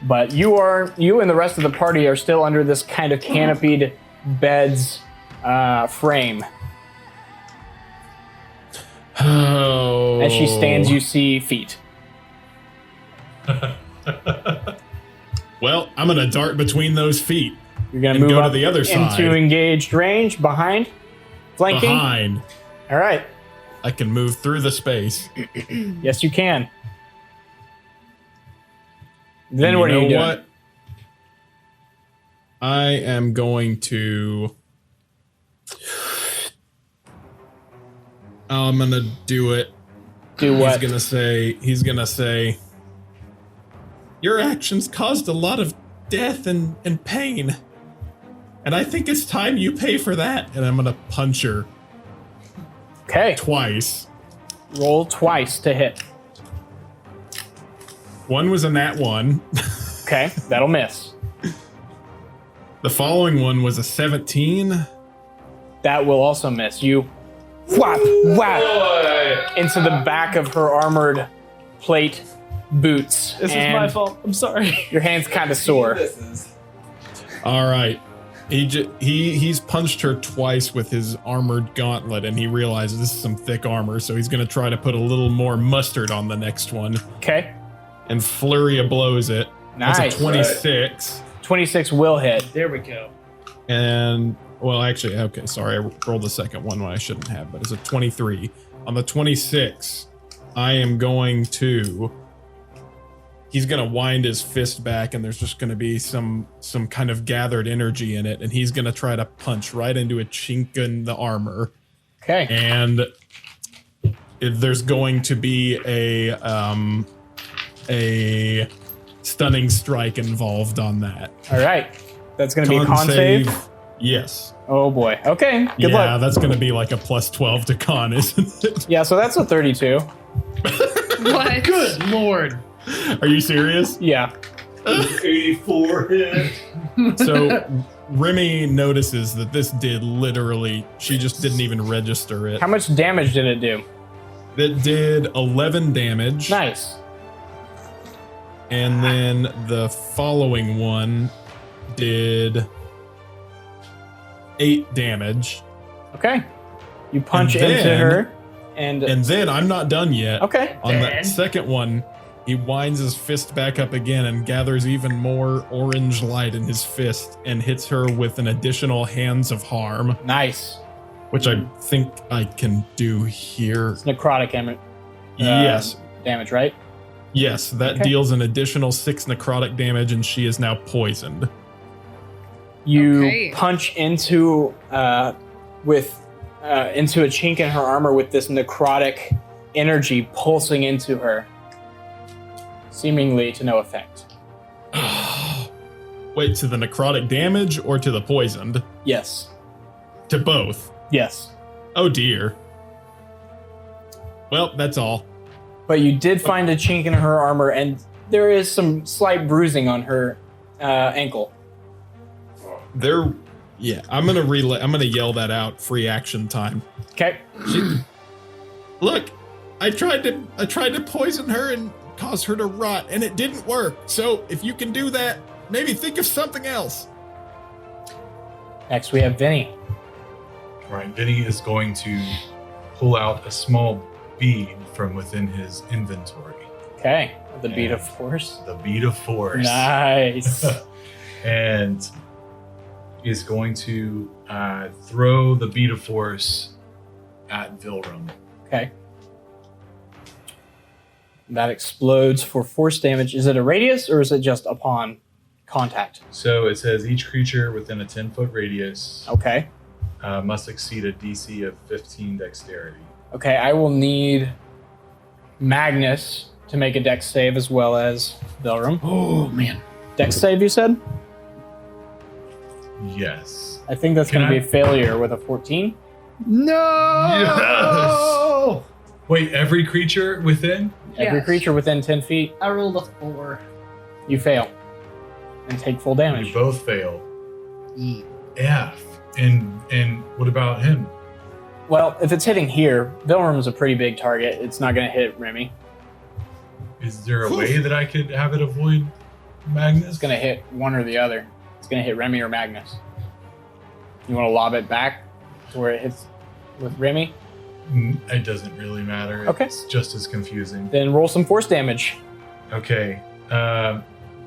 But you and the rest of the party are still under this kind of canopied bed's frame. Oh. As she stands, you see feet. Well, I'm gonna dart between those feet. You're going to And move go to up the other side. into engaged range, behind, flanking. Behind. All right. I can move through the space. Yes, you can. Then what are you doing? What? I am going to. I'm gonna do it. Do what? He's gonna say. Your actions caused a lot of death and pain, and I think it's time you pay for that. And I'm gonna punch her. Okay. Twice. Roll twice to hit. One was a nat 1. Okay, that'll miss. The following one was a 17. That will also miss. You whap, whap into the back of her armored plate boots. This is and my fault. I'm sorry. Your hand's kind of sore. All right. He's punched her twice with his armored gauntlet, and he realizes this is some thick armor, so he's going to try to put a little more mustard on the next one. Okay. And flurry of blows it. Nice. That's a 26. 26 will hit. There we go. And, well, actually, okay, sorry. I rolled the second one when I shouldn't have, but it's a 23. On the 26, I am going to... He's going to wind his fist back, and there's just going to be some kind of gathered energy in it, and he's going to try to punch right into a chink in the armor. Okay. And there's going to be a stunning strike involved on that. All right. That's going to be a con save? Yes. Oh, boy. Okay. Good Yeah, luck. that's going to be like a plus 12 to con, isn't it? Yeah, so that's a 32. What? Good lord. Are you serious? Yeah. 84 hit. So Remy notices that this did literally, she just didn't even register it. How much damage did it do? It did 11 damage. Nice. And then the following one did 8 damage. Okay. You punch And into then- her, and then I'm not done yet. okay. On Then- that second one, he winds his fist back up again and gathers even more orange light in his fist and hits her with an additional Hands of Harm, Nice. which I think I can do here. It's necrotic Yes. damage, right? Yes, that Okay. deals an additional 6 necrotic damage, and she is now poisoned. You Okay. punch into into a chink in her armor with this necrotic energy pulsing into her, seemingly to no effect. Wait, to the necrotic damage or to the poisoned? Yes. To both. Yes. Oh dear. Well, that's all. But you did find a chink in her armor, and there is some slight bruising on her ankle. Yeah, I'm gonna yell that out. Free action time. Okay. Look, I tried to poison her and cause her to rot, and it didn't work. So if you can do that, maybe think of something else. Next, we have Vinny. Right, Vinny is going to pull out a small bead from within his inventory. Okay. The beat of force. The bead of force. Nice. And is going to throw the bead of force at Vilrum. Okay. That explodes for force damage. Is it a radius or is it just upon contact? So it says each creature within a 10-foot radius Okay. must exceed a DC of 15 dexterity. Okay, I will need Magnus to make a dex save as well as Vilrum. Oh, man. Dex save, you said? Yes. I think that's Can going to be I- a failure with a 14. No! Wait, every creature within? Every Yes. creature within 10 feet, I rolled a 4. you fail and take full You damage. both fail. F. And what about him? Well, if it's hitting here, Vilrum's a pretty big target. It's not going to hit Remy. Is there a way that I could have it avoid Magnus? It's going to hit one or the other. It's going to hit Remy or Magnus. You want to lob it back to where it hits with Remy? It doesn't really matter. Okay. It's just as confusing. Then roll some force damage. Okay.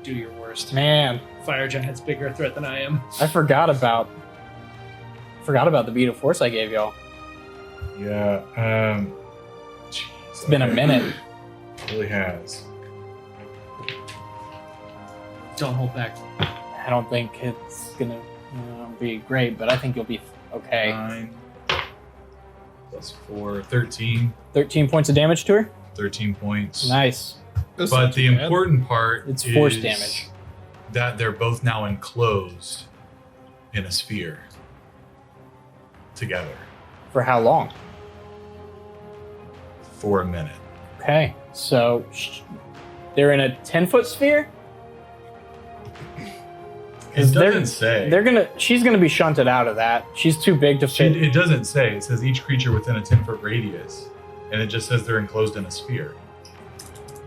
Do your worst. Man, Fire Giant's bigger a threat than I am. I forgot about the beat of force I gave y'all. Yeah. Jeez, It's been a minute. It really has. Don't hold back. I don't think it's gonna be great, but I think you'll be okay. 9 plus 4, 13. 13 points of damage to her. 13 points. Nice. That's But not the too bad. important part It's is force damage. that they're both now enclosed in a sphere together For how long? for a minute. Okay, so they're in a 10-foot sphere. It doesn't say. She's gonna be shunted out of that. She's too big to fit. It doesn't say. It says each creature within a 10-foot radius, and it just says they're enclosed in a sphere.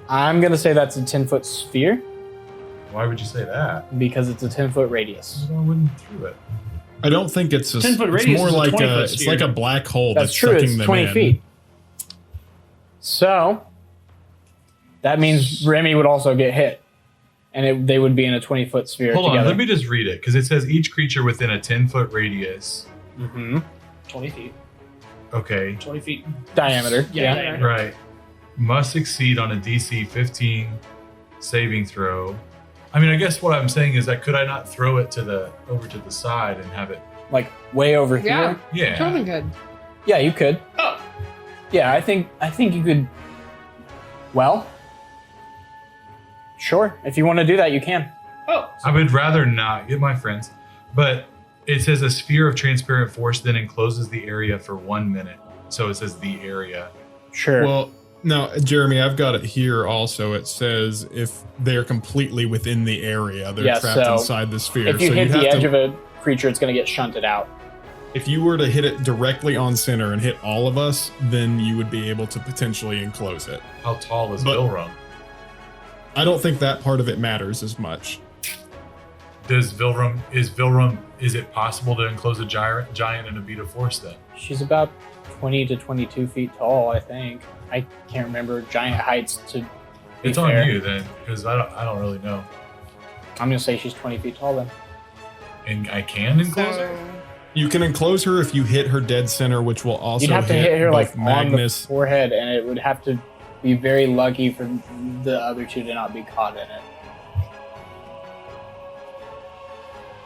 I'm gonna say that's a 10-foot sphere Why would you say that? because it's a 10-foot radius. I wouldn't through it. I don't think it's a 10-foot it's radius more is a like 20-foot it's sphere. like a black hole That's that's, true. sucking It's them 20 in. feet. So that means Remy would also get hit, and they would be in a 20-foot sphere Hold together. on, let me just read it because it says each creature within a 10-foot radius. Mm-hmm. 20 feet. Okay, 20 feet. Diameter. Yeah. Yeah. Diameter. right. Must succeed on a DC 15 saving throw. I mean, I guess what I'm saying is that could I not throw it over to the side and have it? Like way over Yeah. here. Yeah. Totally good. Yeah, you could. Oh. Yeah, I think you could. Well, sure. If you want to do that, you can. Oh. I would rather not get my friends, but it says a sphere of transparent force then encloses the area for 1 minute. So it says the area. Sure. Well, no, Jeremy, I've got it here also. It says if they're completely within the area, they're Yeah, trapped so inside the sphere. if you so hit you'd the have edge to, of a creature, it's going to get shunted out. if you were to hit it directly on center and hit all of us, then you would be able to potentially enclose it. How tall is But- Vilrum? I don't think that part of it matters as much. Is it possible to enclose a giant in a beat of force then? She's about 20 to 22 feet tall, I think. I can't remember giant heights to be It's fair. on you then, because I don't really know. I'm going to say she's 20 feet tall then. And I can enclose her? So, You can enclose her if you hit her dead center, which will also You'd have to hit her like both on Magnus. the forehead, and it would have to be very lucky for the other two to not be caught in it.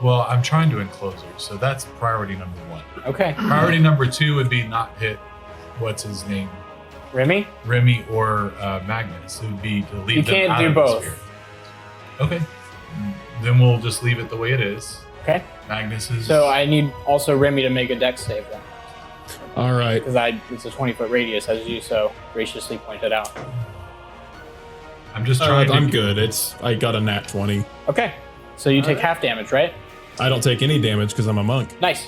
Well, I'm trying to enclose her, so that's priority number 1. Okay. Priority number 2 would be not hit, what's his name? Remy? Remy or Magnus. It would be to leave You them can't out do of the both. sphere. Okay. Then we'll just leave it the way it is. Okay. Magnus is. So I need also Remy to make a dex save then. All right. Because it's a 20-foot radius, as you so graciously pointed out. I'm just trying to. I'm good. I got a nat 20. Okay. So you take half damage, right? I don't take any damage because I'm a monk. Nice.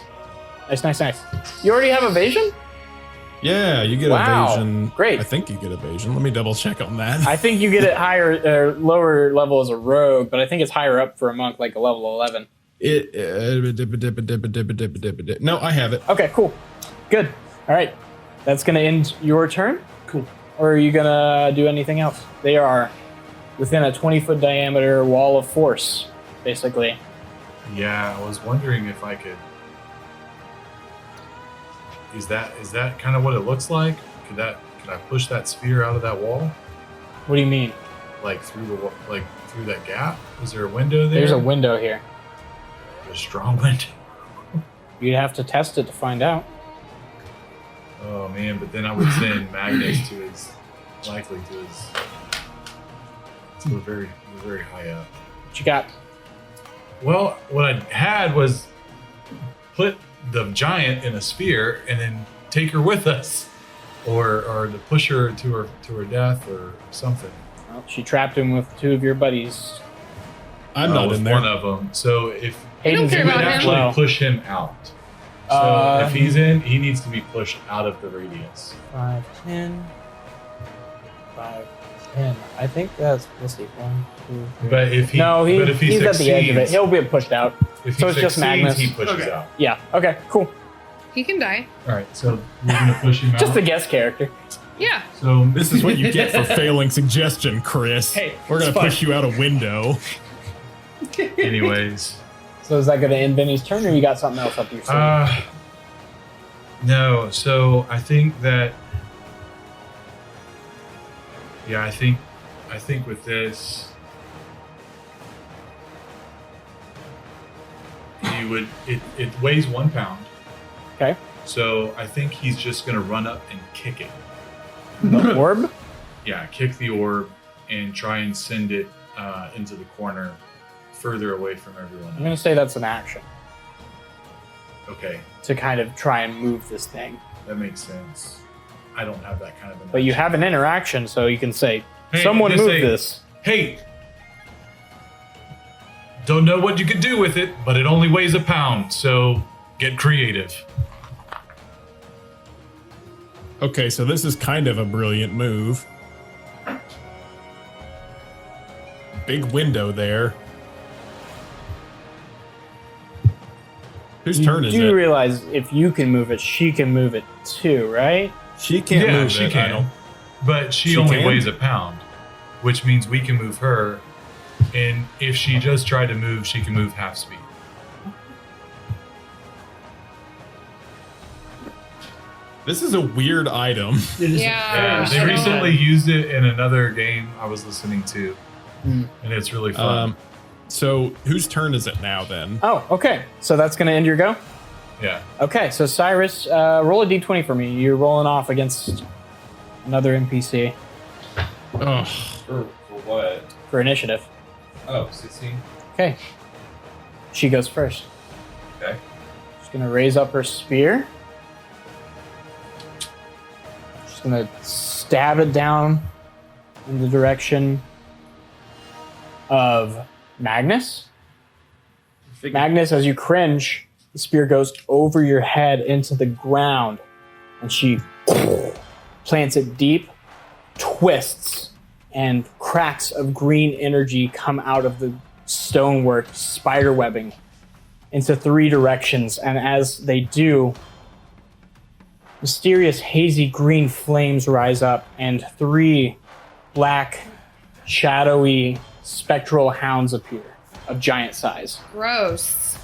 Nice. You already have evasion? Yeah, you get Wow, evasion. great. I think you get evasion. Let me double check on that. I think you get it higher, lower level as a rogue, but I think it's higher up for a monk, like a level 11. No, I have it. Okay, cool. Good. All right. That's going to end your turn. Cool. Or are you going to do anything else? They are within a 20-foot diameter wall of force, basically. Yeah, I was wondering if I could. Is that kind of what it looks like? Could I push that sphere out of that wall, What do you mean? like through the like through that gap? Is there a window there? There's a window here. A strong window. You'd have to test it to find out. Oh man, but then I would send Magnus to his likely to his. So we're very high up. What you got? Well, what I had was put the giant in a sphere and then take her with us, or to push her to her death or something. Well, she trapped him with two of your buddies. I'm not with in there. one of them. So if Hayden's care in about would there him. as actually well. push him out. So if he's in, he needs to be pushed out of the radius. 5, 10. 5, 10. I think that's, let's see, 1, 2, 3. But if he, No, but if he he's at the edge of it. succeeds- He'll be pushed out. if so he it's just succeeds, Magnus. he pushes Okay. out. Yeah. Okay. Cool. he can die. All right, so we're gonna push him out. Just a guest character. Yeah. So This is what you get for failing suggestion, Chris. Hey, we're gonna it's fine. push you out a window. anyways, So is that going to end Vinny's turn, or you got something else up your sleeve? no. So I think that. Yeah, I think with this. you would. It weighs 1 pound. Okay. So I think he's just gonna run up and kick it. The orb? Yeah, kick the orb and try and send it into the corner, further away from everyone I'm going to else. say that's an action Okay, to kind of try and move this thing. that makes sense. I don't have that kind of an. But you action. have an interaction, so you can say, Hey, someone just move say, this. Hey, don't know what you could do with it, but it only weighs 1 pound, so get creative. Okay, so this is kind of a brilliant move. Big window there. Whose turn is You do it? realize if you can move it, she can move it too, right? She can't Yeah, move she it. I can. don't- But she She only can? weighs 1 pound, which means we can move her. And if she just tried to move, she can move half speed. This is a weird item. It is Yeah. They I don't- recently used it in another game I was listening to, Hmm. and it's really fun. So whose turn is it now then? Oh, okay. So that's going to end your go? Yeah. Okay, so Cyrus, roll a d20 for me. You're rolling off against another NPC Ugh. For what? for initiative. Oh, 16? Okay. She goes first. Okay. She's going to raise up her spear. She's going to stab it down in the direction of Magnus. Magnus, as you cringe, the spear goes over your head into the ground, and she plants it deep, twists, and cracks of green energy come out of the stonework, spider webbing into 3 directions. And as they do, mysterious hazy green flames rise up, and 3 black, shadowy, spectral hounds appear of giant size. Gross.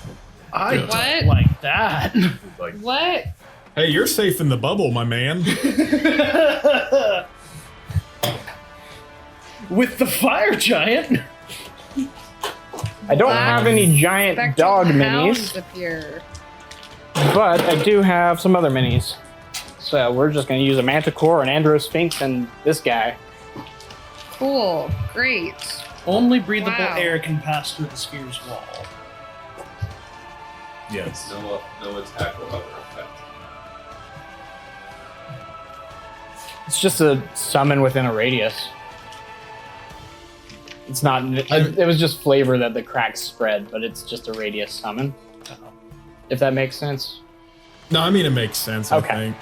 I What? don't like that. Like, What? Hey, you're safe in the bubble, my man. With the fire giant. I don't Black have any giant Spectral dog hounds minis, appear. but I do have some other minis. So we're just going to use a Manticore, an Androsphinx, and this guy. Cool. Great. Only breathable Wow. air can pass through the sphere's wall. yes. No attack or other effect. It's just a summon within a radius. It's not. It was just flavor that the cracks spread, but it's just a radius summon. If that makes sense. No, I mean it makes sense, Okay. I think.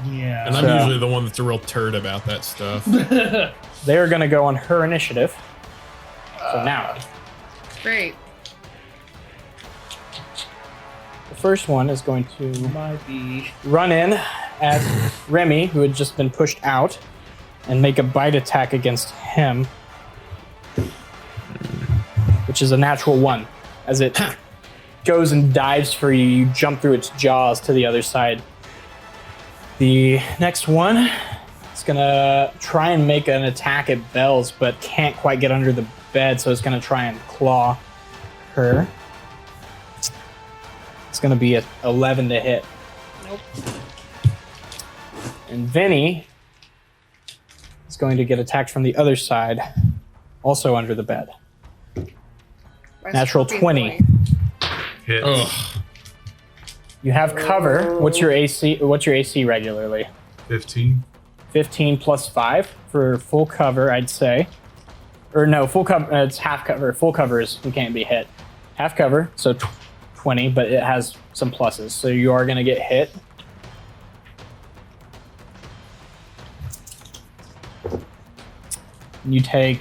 Yeah. And I'm So- usually the one that's a real turd about that stuff. They are going to go on her initiative. So now, Great. the first one is going to Might be. run in at Remy, who had just been pushed out, and make a bite attack against him, which is a natural 1. As it goes and dives for you, you jump through its jaws to the other side. The next one is going to try and make an attack at Bells, but can't quite get under the bed, so it's going to try and claw her. It's going to be a 11 to hit. Nope. And Vinny is going to get attacked from the other side, also under the bed. My Natural scorpion 20. boy. Hits. Ugh. You have cover. What's your AC? What's your AC regularly? 15. 15 plus 5 for full cover, I'd say. Or no, full cover. It's half cover. Full cover is you can't be hit. Half cover, so 20, but it has some pluses, so you are going to get hit. You take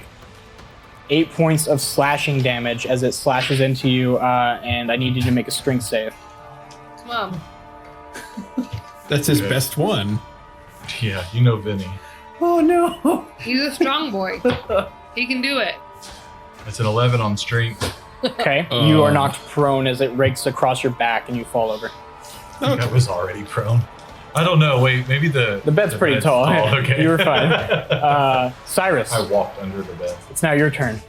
8 points of slashing damage as it slashes into you, and I need you to make a strength save. Come on. That's his Okay. best one. Yeah, you know Vinny. Oh no. He's a strong boy. He can do it. That's an 11 on strength. Okay, you are knocked prone as it rakes across your back and you fall over. I think I was already prone. I don't know. Wait, maybe the bed's pretty tall. Okay, You were fine. Cyrus, I walked under the bed. it's now your turn.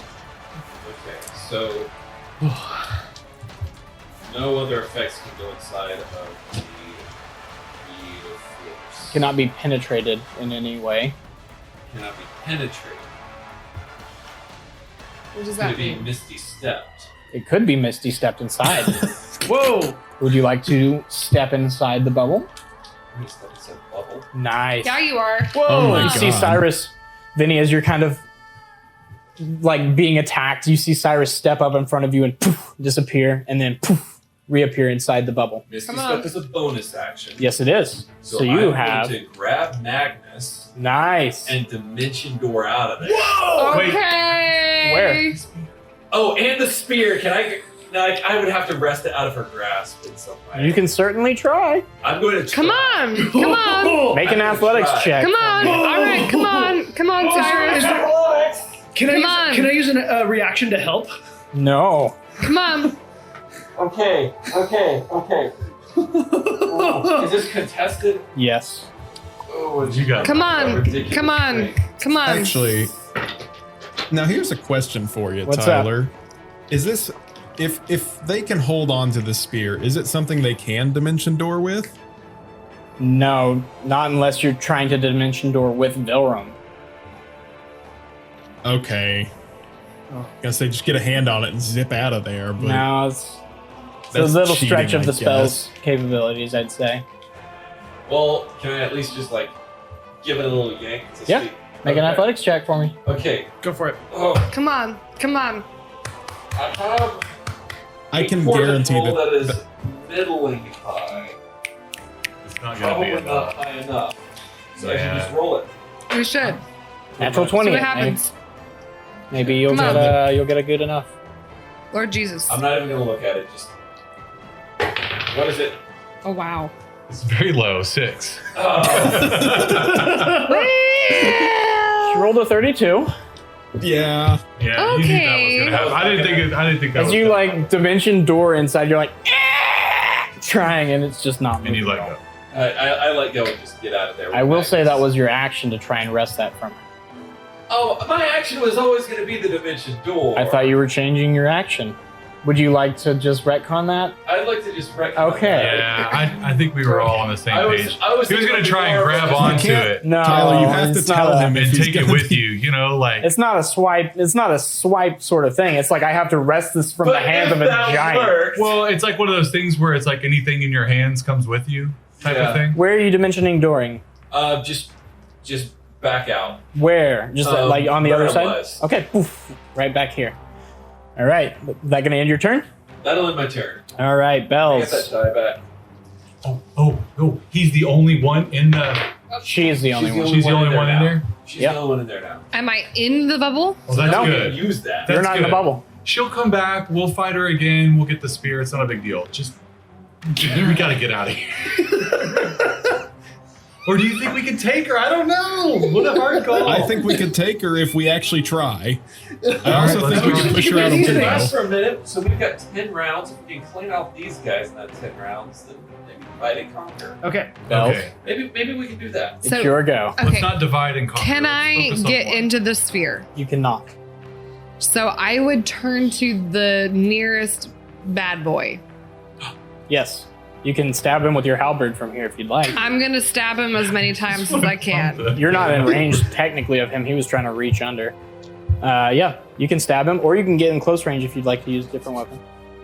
Okay, so No other effects can go inside of the field of force. Cannot be penetrated in any way. Cannot be penetrated. What does Could that it be mean? misty stepped? It could be Misty stepped inside. Whoa! Would you like to step inside the bubble? Misty stepped bubble. Nice. Yeah, you are. Whoa! Oh my You see God. Cyrus, Vinny, as you're kind of like being attacked, you see Cyrus step up in front of you and poof, disappear, and then poof, reappear inside the bubble. Misty Come step on. is a bonus action. Yes, it is. So you I'm have going to grab Magnus nice. and dimension door out of there. Whoa! Wait. Okay. Where? Oh, and the spear. Can I? Like, I would have to wrest it out of her grasp in some way. You can certainly try. I'm going to Come on. Come on. Make an athletics Try. check. Come on. All right. Come on. Come on, Cyrus. Can Come on. I use a reaction to help? No. Come on. Okay. Is this contested? Yes. Oh, You got it. Come on. ridiculous Come on. thing. Come on. Actually, now here's a question for you, What's up? Tyler. Is this if they can hold on to the spear, is it something they can dimension door with? No, not unless you're trying to dimension door with Vilrum. Okay. Gonna say just get a hand on it and zip out of there, but No, it's a that's little cheating, stretch of I the spell's guess. capabilities, I'd say. Well, can I at least just like give it a little yank to Yeah. see? Make an Okay. athletics check for me. Okay. Go for it. Oh, Come on. Come on. I have I can a core guarantee control that, that is middling high. It's not gonna Probably be not enough. high enough. So I Yeah. should just roll it. We should. Natural See 20. what happens. Maybe you'll Come get a good enough. Lord Jesus. I'm not even gonna look at it. Just what is it? Oh, wow. It's very low, 6. Oh. She rolled a 32. yeah. Yeah, you knew that was gonna happen. I didn't think that As was you gonna like dimension door inside, you're like trying, and it's just not happen. And you moving let at all. go. I let go and just get out of there. with I will say Magnus. that was your action to try and wrest that from her. Oh, my action was always going to be the dimension door. I thought you were changing your action. Would you like to just retcon that? I'd like to just wreck. Okay. Yeah, I think we were all on the same I was page. I was He was thinking gonna try and more grab of a- onto can't- it No, Tyler, you have to it's not tell a- him if and he's take it gonna with be- you. You know, like It's not a swipe. It's not a swipe sort of thing. It's like I have to wrest this from the But hands if of a that giant. worked- well, it's like one of those things where it's like anything in your hands comes with you type Yeah. of thing. Where are you dimensioning dooring? Just back out. Where? Just like on the where other I side? was. Okay, poof, right back here. All right, that gonna end your turn? That'll end my turn. All right, I get that Bells. die back. Oh, he's the only one in the. She is the only She's the one. She's the only one in now. there. She's Yep. the only one in there now. Am I in the bubble? Well, that's No. good. Use that. That's You're not in the good. bubble. She'll come back. We'll fight her again. We'll get the spear. It's not a big deal. Just we gotta get out of here. Or do you think we can take her? I don't know. What a hard call. I think we could take her if we actually try. I also Alright, think let's we go. could push her out a These window. last for a minute, so we've got 10 rounds. If we can clean out these guys in that 10 rounds, then maybe divide and conquer. Okay. Bells, Okay. Maybe we can do that. it's So- your go. Let's Okay. not divide and conquer. Can Let's I focus on get one. into the sphere? You can knock. So I would turn to the nearest bad boy. Yes, you can stab him with your halberd from here if you'd like. I'm gonna stab him as many times as I can. You're not in range technically of him. He was trying to reach under. Yeah, you can stab him, or you can get in close range if you'd like to use a different weapon.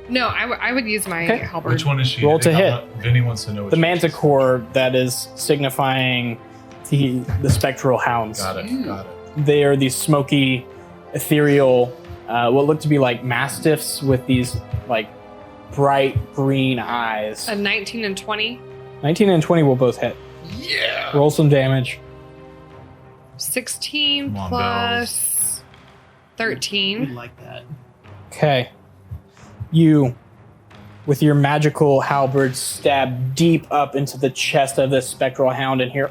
No, I would use my Okay. halberd. Which one is she? Roll to hit. Vinny wants to know which The one it is. manticore that is signifying the spectral hounds. Got it. Got it. They are these smoky, ethereal, what look to be like mastiffs with these like bright green eyes. A 19 and 20. 19 and 20 will both hit. Yeah. Roll some damage. 16 Come on, plus We 13. like that. Okay. You, with your magical halberd, stab deep up into the chest of this spectral hound and hear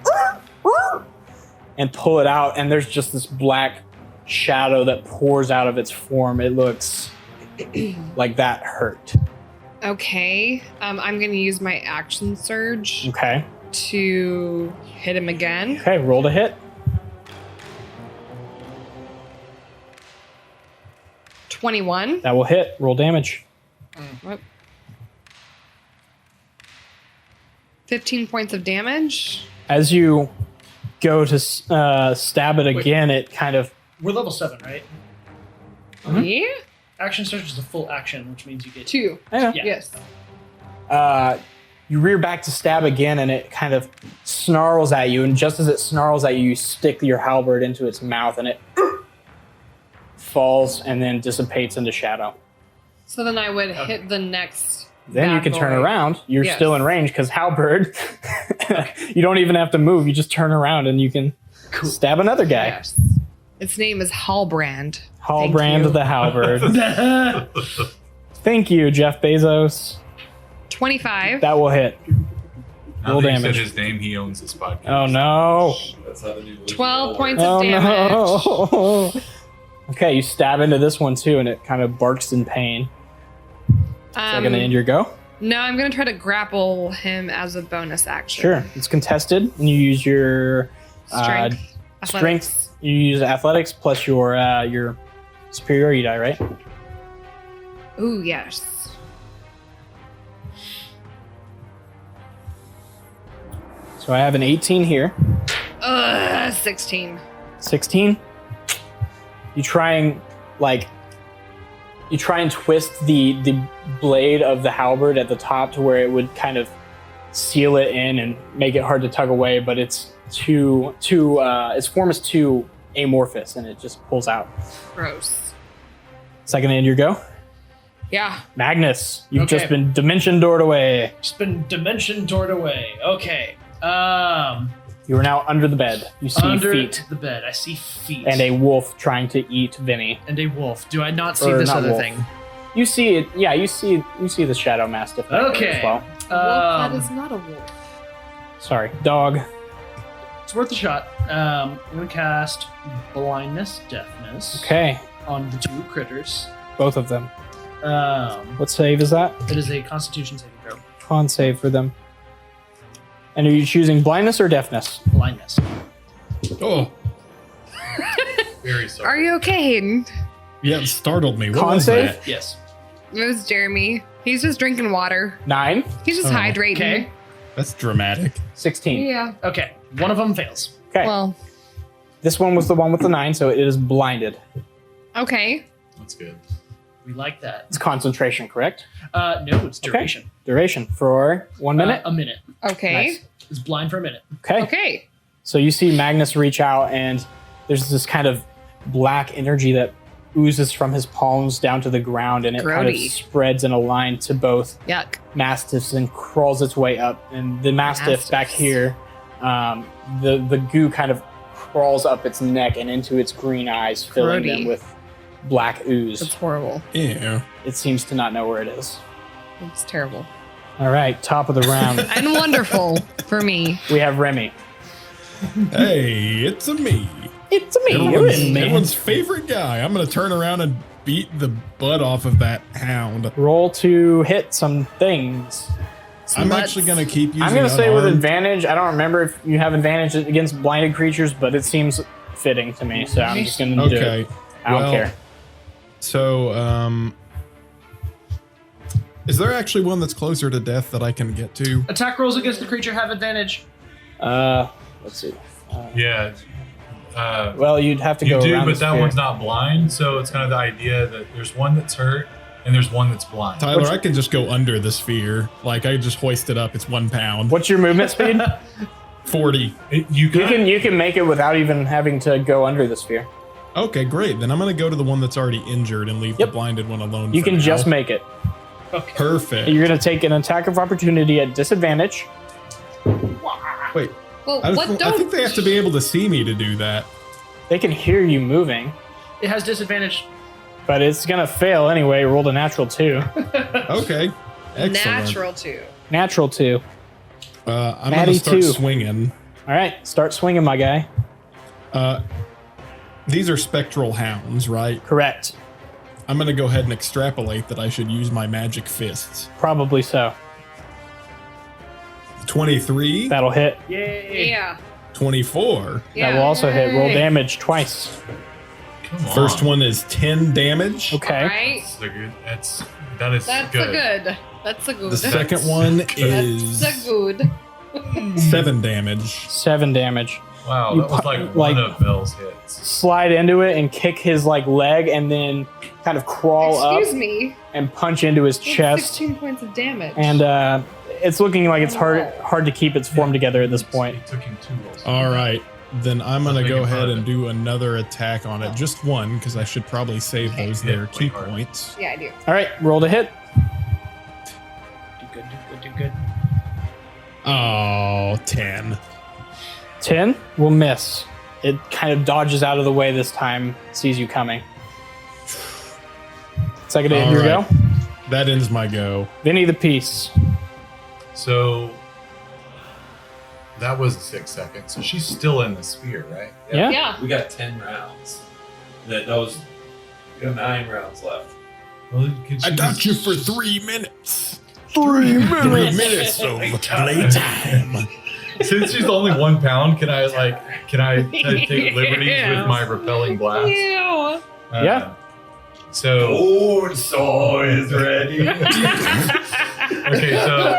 and pull it out, and there's just this black shadow that pours out of its form. It looks like that hurt. Okay. I'm gonna use my action surge Okay. to hit him again. Okay, roll to hit. 21. That will hit. Roll damage. Whoop. 15 points of damage. As you go to stab it again, it kind of We're level 7, right? Yeah. Action surge is a full action, which means you get 2. I know. Yeah. Yes. You rear back to stab again, and it kind of snarls at you. And just as it snarls at you, you stick your halberd into its mouth, and it falls and then dissipates into shadow. So then I would hit the next. Then you bad can turn boy. around. You're Yes. still in range because halberd. You don't even have to move. You just turn around and you can stab another guy. Yes. Its name is Hallbrand. Hallbrand the halberd. Thank you, Jeff Bezos. 25. That will hit. Now Roll that you damage. said his name, he owns this podcast. Oh no. That's how the new 12 points Oh of damage. no. Okay, you stab into this one too, and it kind of barks in pain. Is that going to end your go? No, I'm going to try to grapple him as a bonus action. Sure. It's contested, and you use your Strength. athletics. strength. You use athletics plus your superiority die, right? Ooh, yes. So I have an 18 here. 16. 16. You try and twist the blade of the halberd at the top to where it would kind of seal it in and make it hard to tug away, but it's its form is too amorphous and it just pulls out. Gross. Second end your go. Yeah. Magnus, you've Okay. just been dimension doored away. Just been dimension doored away. Okay. You are now under the bed. You see Under feet the bed, I see feet. and a wolf trying to eat Vinny. And a wolf. Do I not see Or this not other wolf. thing? You see it. Yeah, you see the shadow mastiff back there Okay. as well. That is not a wolf. Sorry, dog. It's worth a shot. I'm gonna cast blindness, deafness Okay, on the two critters. both of them. Um, What save is that? it is a Constitution saving throw. Con save for them. And are you choosing blindness or deafness? Blindness. Oh, Very sorry. Are you okay, Hayden? yeah, it startled me. What Con was save? that? Yes. It was Jeremy. He's just drinking water. 9, He's just Oh, hydrating. Okay. That's dramatic. 16. Yeah. Okay. One of them fails. Okay, Well, this one was the one with the 9, so it is blinded. okay. That's good. We like that. It's concentration, correct? No, it's Okay. duration. Duration for 1 minute. A minute. Okay. Nice. It's blind for a minute. Okay. Okay. So you see Magnus reach out, and there's this kind of black energy that oozes from his palms down to the ground, and it kind of Grody. spreads in a line to both Yuck. mastiffs and crawls its way up. And the mastiff back Mastiffs. here, the goo kind of crawls up its neck and into its green eyes, filling Grody. them with black ooze. That's horrible. Yeah. It seems to not know where it is. It's terrible. All right, top of the round. And wonderful for me. We have Remy. Hey, it's a me. It's me. Everyone's favorite guy. I'm gonna turn around and beat the butt off of that hound. Roll to hit some things. I'm Butts. actually gonna keep using. I'm going to say with unarmed. advantage. I don't remember if you have advantage against blinded creatures, but it seems fitting to me, so I'm just going to do Okay. it. I don't Well, care. So, is there actually one that's closer to death that I can get to? Attack rolls against the creature have advantage. Let's see. Yeah. Well, you'd have to You go do, around but the that sphere. one's not blind, so it's kind of the idea that there's one that's hurt and there's one that's blind. Tyler, I can just go under the sphere. Like I just hoist it up. It's 1 pound. What's your movement speed? 40. You You can make it without even having to go under the sphere. Okay, great. Then I'm gonna go to the one that's already injured and leave Yep. the blinded one alone. You for can now. just make it. Perfect. You're going to take an attack of opportunity at disadvantage. Wait, Well, I what don't think they have to be able to see me to do that. They can hear you moving, It has disadvantage. but it's going to fail anyway. Rolled a natural 2. Okay, excellent. natural too. Natural 2. I'm Maddie gonna start too. swinging. All right, start swinging, my guy. These are spectral hounds, right? Correct. I'm gonna go ahead and extrapolate that I should use my magic fists. Probably so. 23, That'll hit. Yay. Yeah. 24. That will also hit. Roll Yay. damage twice. Come on. First one is 10 damage. Okay. All right. That is That's good. a good. That's a good. The second one is That's a good. 7 damage. 7 damage. Wow, You that was pu- like like- one of Bell's hits. Slide into it and kick his like leg, and then kind of crawl Excuse up me. and punch into his That's chest. 16 points of damage. And it's looking like it's hard to keep its form together at this point. It took him 2 rolls. All right. Then I'm going to Making go fun ahead of and it. do another attack on it. Just one, because I should probably save Okay. those Yeah, there play key hard. points. yeah, I do. All right, roll to hit. Do good, do good, do good. Oh, 10. 10 will miss. It kind of dodges out of the way this time, sees you coming. Second to end your All go. right. That ends my go. Vinny the Peace. So that was a 6 seconds. So she's still in the sphere, right? Yeah? Yeah. We got 10 rounds. We got 9 rounds left. Well, can she I got just- you for 3 minutes. 3 3 minutes of playtime. Since she's only 1 pound, can I take liberties with my repelling blast? Ew. Yeah. So Oh, saw is ready. okay, so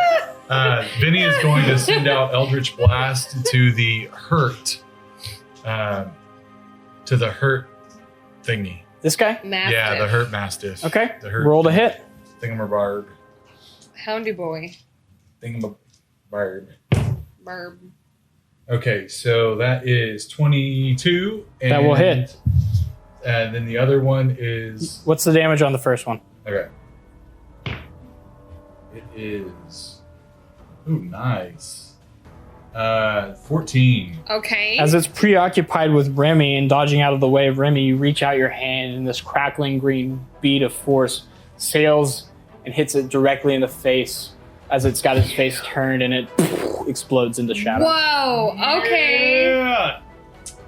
Vinny is going to send out Eldritch Blast to the hurt, thingy. This guy? Mastiff. Yeah, the hurt mastiff. Okay. The hurt Roll to hit. Thingamabarb. Houndy boy. Thingamabarb. Barb. Okay, so that is 22. And, That will hit. And then the other one is What's the damage on the first one? okay. It is nice. 14. Okay. As it's preoccupied with Remy and dodging out of the way of Remy, you reach out your hand and this crackling green bead of force sails and hits it directly in the face as it's got its face turned and it explodes into shadow. Whoa. Okay. Yeah.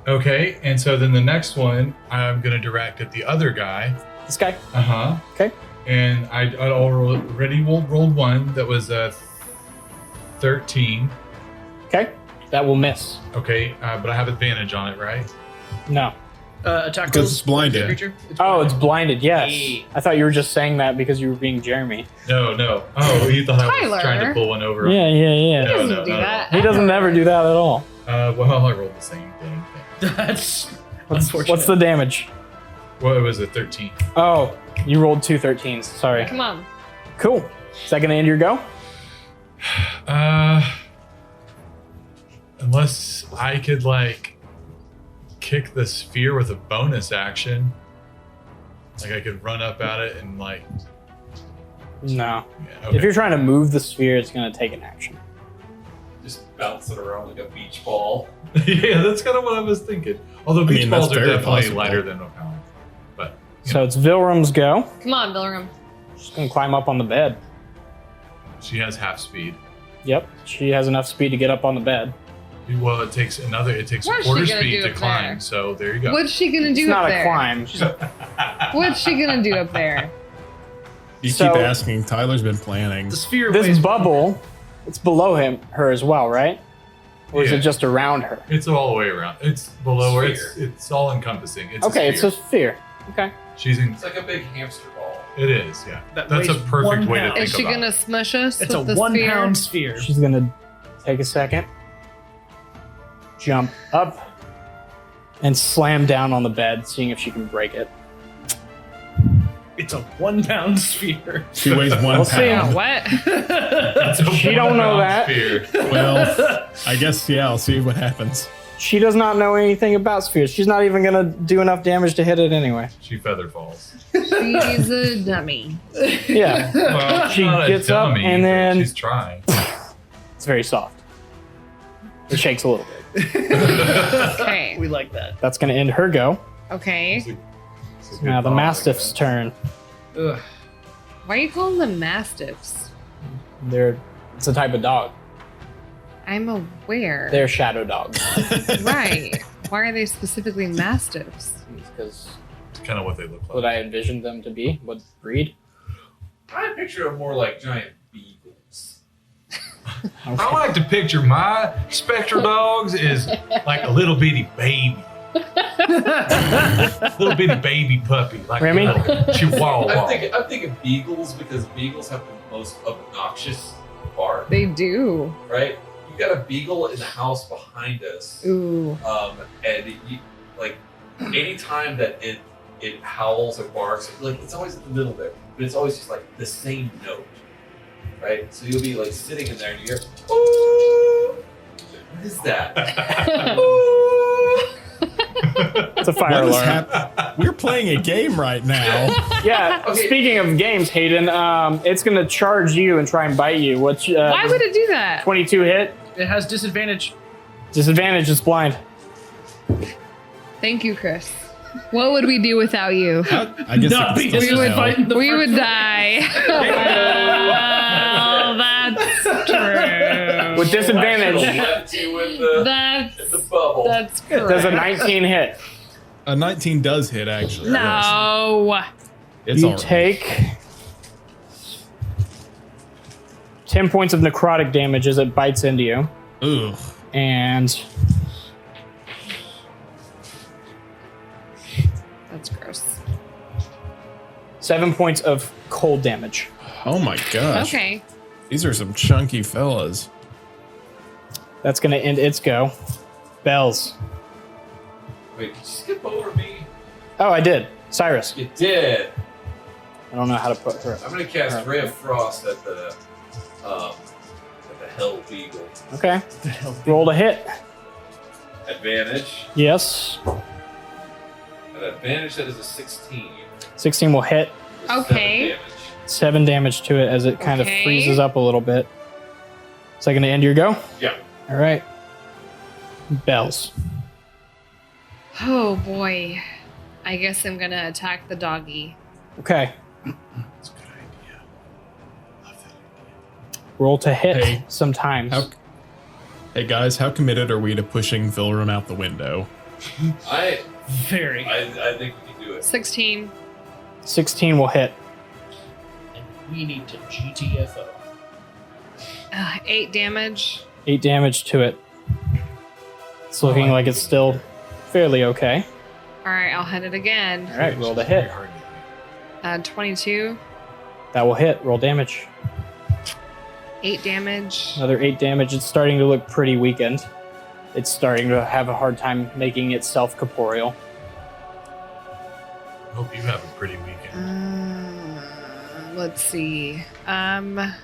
Okay, and so then the next one I'm gonna direct at the other guy. This guy? Uh-huh. Okay. And I already rolled one that was 13. Okay. That will miss. Okay, but I have advantage on it, right? No. Attack Because rolls. it's blinded. Creature. Oh, it's blinded, yes. Hey. I thought you were just saying that because you were being Jeremy. No. Oh, you thought I was Tyler. trying to pull one over. Yeah. He No, doesn't no, do not at that. He doesn't ever do that at all. Well, I rolled the same thing. That's unfortunate. What's the damage? Well, it was a 13. Oh, you rolled 2 13s. Sorry. Come on. Cool. Second to end your go? Unless I could like kick the sphere with a bonus action, like I could run up at it and like. No. Yeah, okay. If you're trying to move the sphere, it's going to take an action. Just bounce it around like a beach ball. Yeah, that's kind of what I was thinking. Although beach that's balls are very definitely possible. lighter than a pound. But So it's Vilrum's go. Come on, Bilram. She's going to climb up on the bed. she has half speed. Yep. She has enough speed to get up on the bed. Well, it takes What's quarter she gonna speed do to up climb. there? So there you go. What's she gonna do It's not up a there? climb. What's she gonna do up there? You So- keep asking. Tyler's been planning. The sphere This weighs bubble, it's below her as well, right? Or is Yeah. it just around her? It's all the way around. It's below her. Sphere. It's all encompassing. It's Okay, a it's a sphere. sphere. Okay. She's in. It's like a big hamster ball. It is, yeah. That That's a weighs perfect 1 way to pound. think Is she about gonna it. smush us It's a with the 1 sphere? pound sphere. She's going to take a second, jump up, and slam down on the bed, seeing if she can break it. It's a 1 pound sphere. She weighs 1 We'll see. pound. What? It's a She don't know 1 that. sphere. Well, I guess, yeah, I'll see what happens. She does not know anything about spheres. She's not even going to do enough damage to hit it anyway. She feather falls. She's a dummy. Yeah. Well, She not a gets up dummy, and but then- she's trying. It's very soft. It shakes a little bit. Okay. We like that. That's going to end her go. Okay. It's a good Now the ball, I Mastiff's guess. turn. Ugh. Why are you calling them mastiffs? It's a type of dog. I'm aware. They're shadow dogs. Right. Why are they specifically mastiffs? Because It's kind of what they look what like. I envisioned them to be, what breed. I picture them more like giant beagles. I like to picture my spectral dogs as like a little bitty baby. Little bitty baby puppy. Like Remy? a little chihuahua. I'm thinking beagles because beagles have the most obnoxious bark, They do. right? You got a beagle in the house behind us. Ooh. And like anytime that it howls or barks, like it's always in the middle there, but it's always just like the same note, right? So you'll be like sitting in there and you hear, ooh, what is that? It's a fire What is alarm. We're playing a game right now. Yeah. Okay. Speaking of games, Hayden, it's gonna charge you and try and bite you. What's Why would it do that? 22 hit? It has disadvantage. Disadvantage. It's blind. Thank you, Chris. What would we do without you? I guess Not it be can still would hell. fighting the We first would one. die. Well, that's true. With disadvantage, Left you in the That's bubble. that's correct. does a 19 hit? A 19 does hit, actually. No. Yes. It's You all right. take 10 points of necrotic damage as it bites into you, Ugh. and That's gross. 7 points of cold damage. Oh my gosh. Okay. These are some chunky fellas. That's gonna end its go. Bells. Wait, did you skip over me? Oh, I did. Cyrus. You did. I don't know how to put her. I'm gonna cast Ray of Frost at the Hell Beagle. Okay. Roll to hit. Advantage. Yes. At advantage, that is a 16. 16 will hit. Okay. 7 damage. 7 damage to it as it kind Okay. of freezes up a little bit. Is that going to end your go? Yeah. All right. Bells. Oh boy. I guess I'm gonna attack the doggy. Okay. That's a good idea. Love that idea. Roll to hit Hey. sometimes. Hey guys, how committed are we to pushing Philrum out the window? I Very. think we can do it. 16. 16 will hit. And we need to GTFO. 8 damage. 8 damage to it. It's looking like it's still fairly okay. All right, I'll hit it again. All right, roll to hit. 22. That will hit. Roll damage. 8 damage. Another 8 damage. It's starting to look pretty weakened. It's starting to have a hard time making itself corporeal. I hope you have a pretty weekend. Let's see. Bless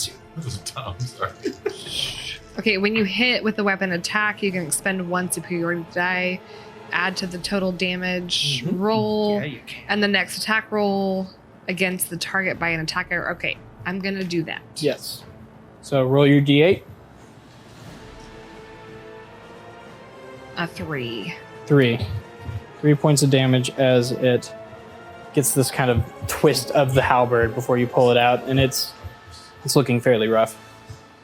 you. That was dumb. Sorry. Okay, when you hit with a weapon attack, you can expend 1 superiority die, add to the total damage roll, Yeah, you can. and the next attack roll against the target by an attacker. Okay, I'm gonna do that. Yes. So roll your d8. A 3. 3. 3 points of damage as it gets this kind of twist of the halberd before you pull it out, and it's looking fairly rough.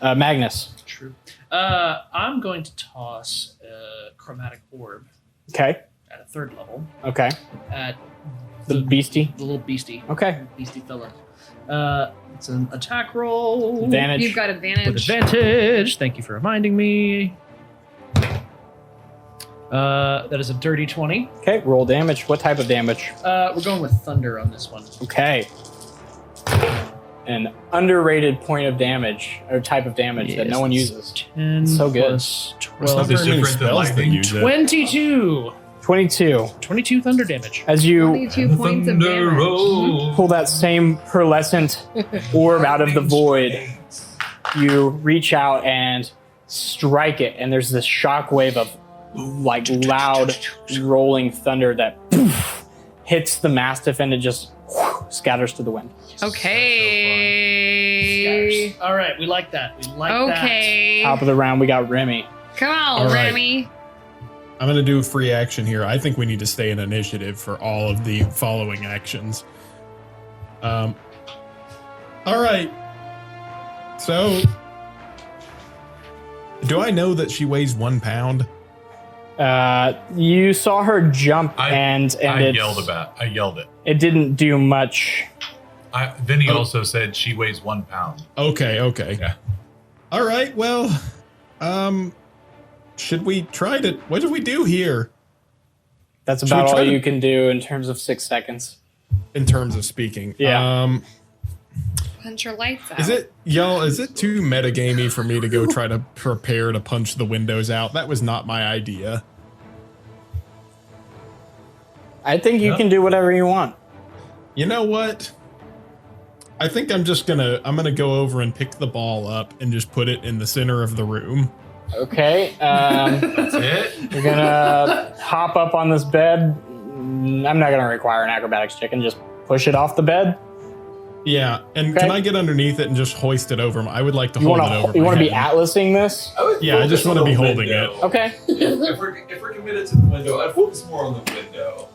Magnus. True. I'm going to toss a chromatic orb Okay. at a 3rd level Okay. at The beastie. the little beastie. Okay. Beastie fella. It's an attack roll. Advantage. You've got With advantage. advantage. Thank you for reminding me. That is a dirty 20. Okay. Roll damage. What type of damage? We're going with thunder on this one. Okay. An underrated point of damage or type of damage that no one uses. 10 So good. plus There's not 12. very many different than spells that lightning. use it. 22. 22. 22 thunder damage. As you 22 points of Thunder damage. roll. pull that same pearlescent orb out of the void, you reach out and strike it, and there's this shockwave of like loud rolling thunder that hits the mastiff, and it just scatters to the wind. Okay. All right, we like that. We like Okay. Top of the round, we got Remy. Come on, All right. Remy. I'm going to do a free action here. I think we need to stay in initiative for all of the following actions. All right. So, do I know that she weighs 1 pound? You saw her jump, and I it yelled it. It didn't do much. Then he also said she weighs 1 pound. Okay. Yeah. All right. Well, should we try to? What do we do here That's Should we about all try to- you can do in terms of 6 seconds. in terms of speaking? Yeah. Punch your lights out. Is it too metagamey for me to go try to prepare to punch the windows out? That was not my idea. I think you can do whatever you want. You know what? I think I'm gonna go over and pick the ball up and just put it in the center of the room. Okay. That's it. You're gonna hop up on this bed. I'm not gonna require an acrobatics check and just push it off the bed. Yeah, and Okay. can I get underneath it and just hoist it over? I would like to hold it over. You my want to be head. atlasing this? Yeah, I just want to be holding it. Okay. If we're committed to the window, I'd focus more on the window.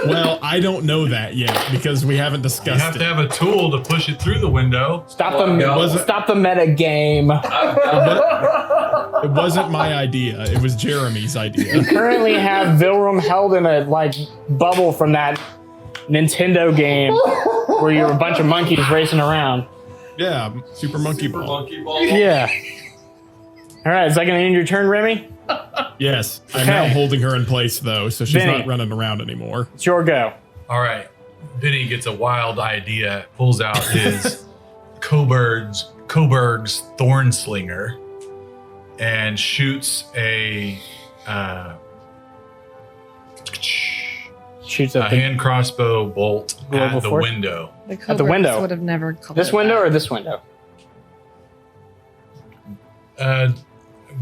Well, I don't know that yet because we haven't You discussed have it. to have a tool to push it through the window. Stop Well, the meta game. It wasn't my idea. It was Jeremy's idea. Currently have Vilrum held in a bubble from that Nintendo game where you're a bunch of monkeys racing around. Yeah, Super Monkey Super Ball. monkey ball. Yeah. All right, is that going to end your turn, Remy? Yes, I'm Okay. now holding her in place though, so she's Vinny. not running around anymore. It's your go. All right. Vinny gets a wild idea, pulls out his Coburg's Thorn Slinger, and shoots a Shoots a at the, hand crossbow bolt Global at the force? window. The At the window. Coburgs would have never called this it window that. or this window?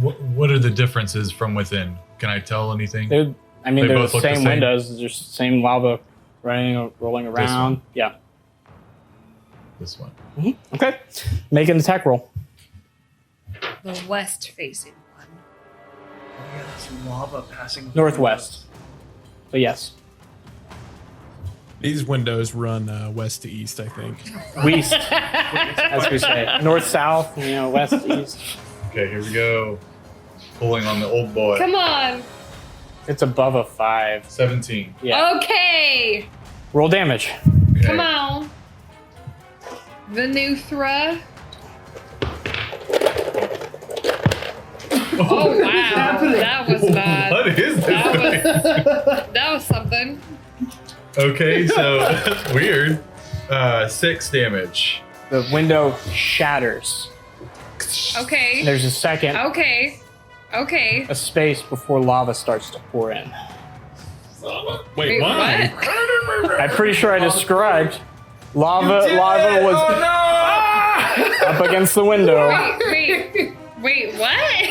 What are the differences from within? Can I tell anything? They're They the both look the same same? windows. There's just the same lava rolling around. Yeah. This one. Okay. Make an attack roll. The west facing one. Yeah, that's lava passing. Northwest. But yes. These windows run west to east, I think. West, as we say. North, south, west, east. Okay, here we go. Pulling on the old boy. Come on. It's above a 5. 17. Yeah. Okay. Roll damage. Okay. Come on. Venuthra. Oh wow, that was bad. What is this? That was something. Okay, so that's weird. 6 damage. The window shatters. Okay. There's a second, Okay. Okay. a space before lava starts to pour in. Wait, why? What? I'm pretty sure I described lava was up against the window. Wait, what?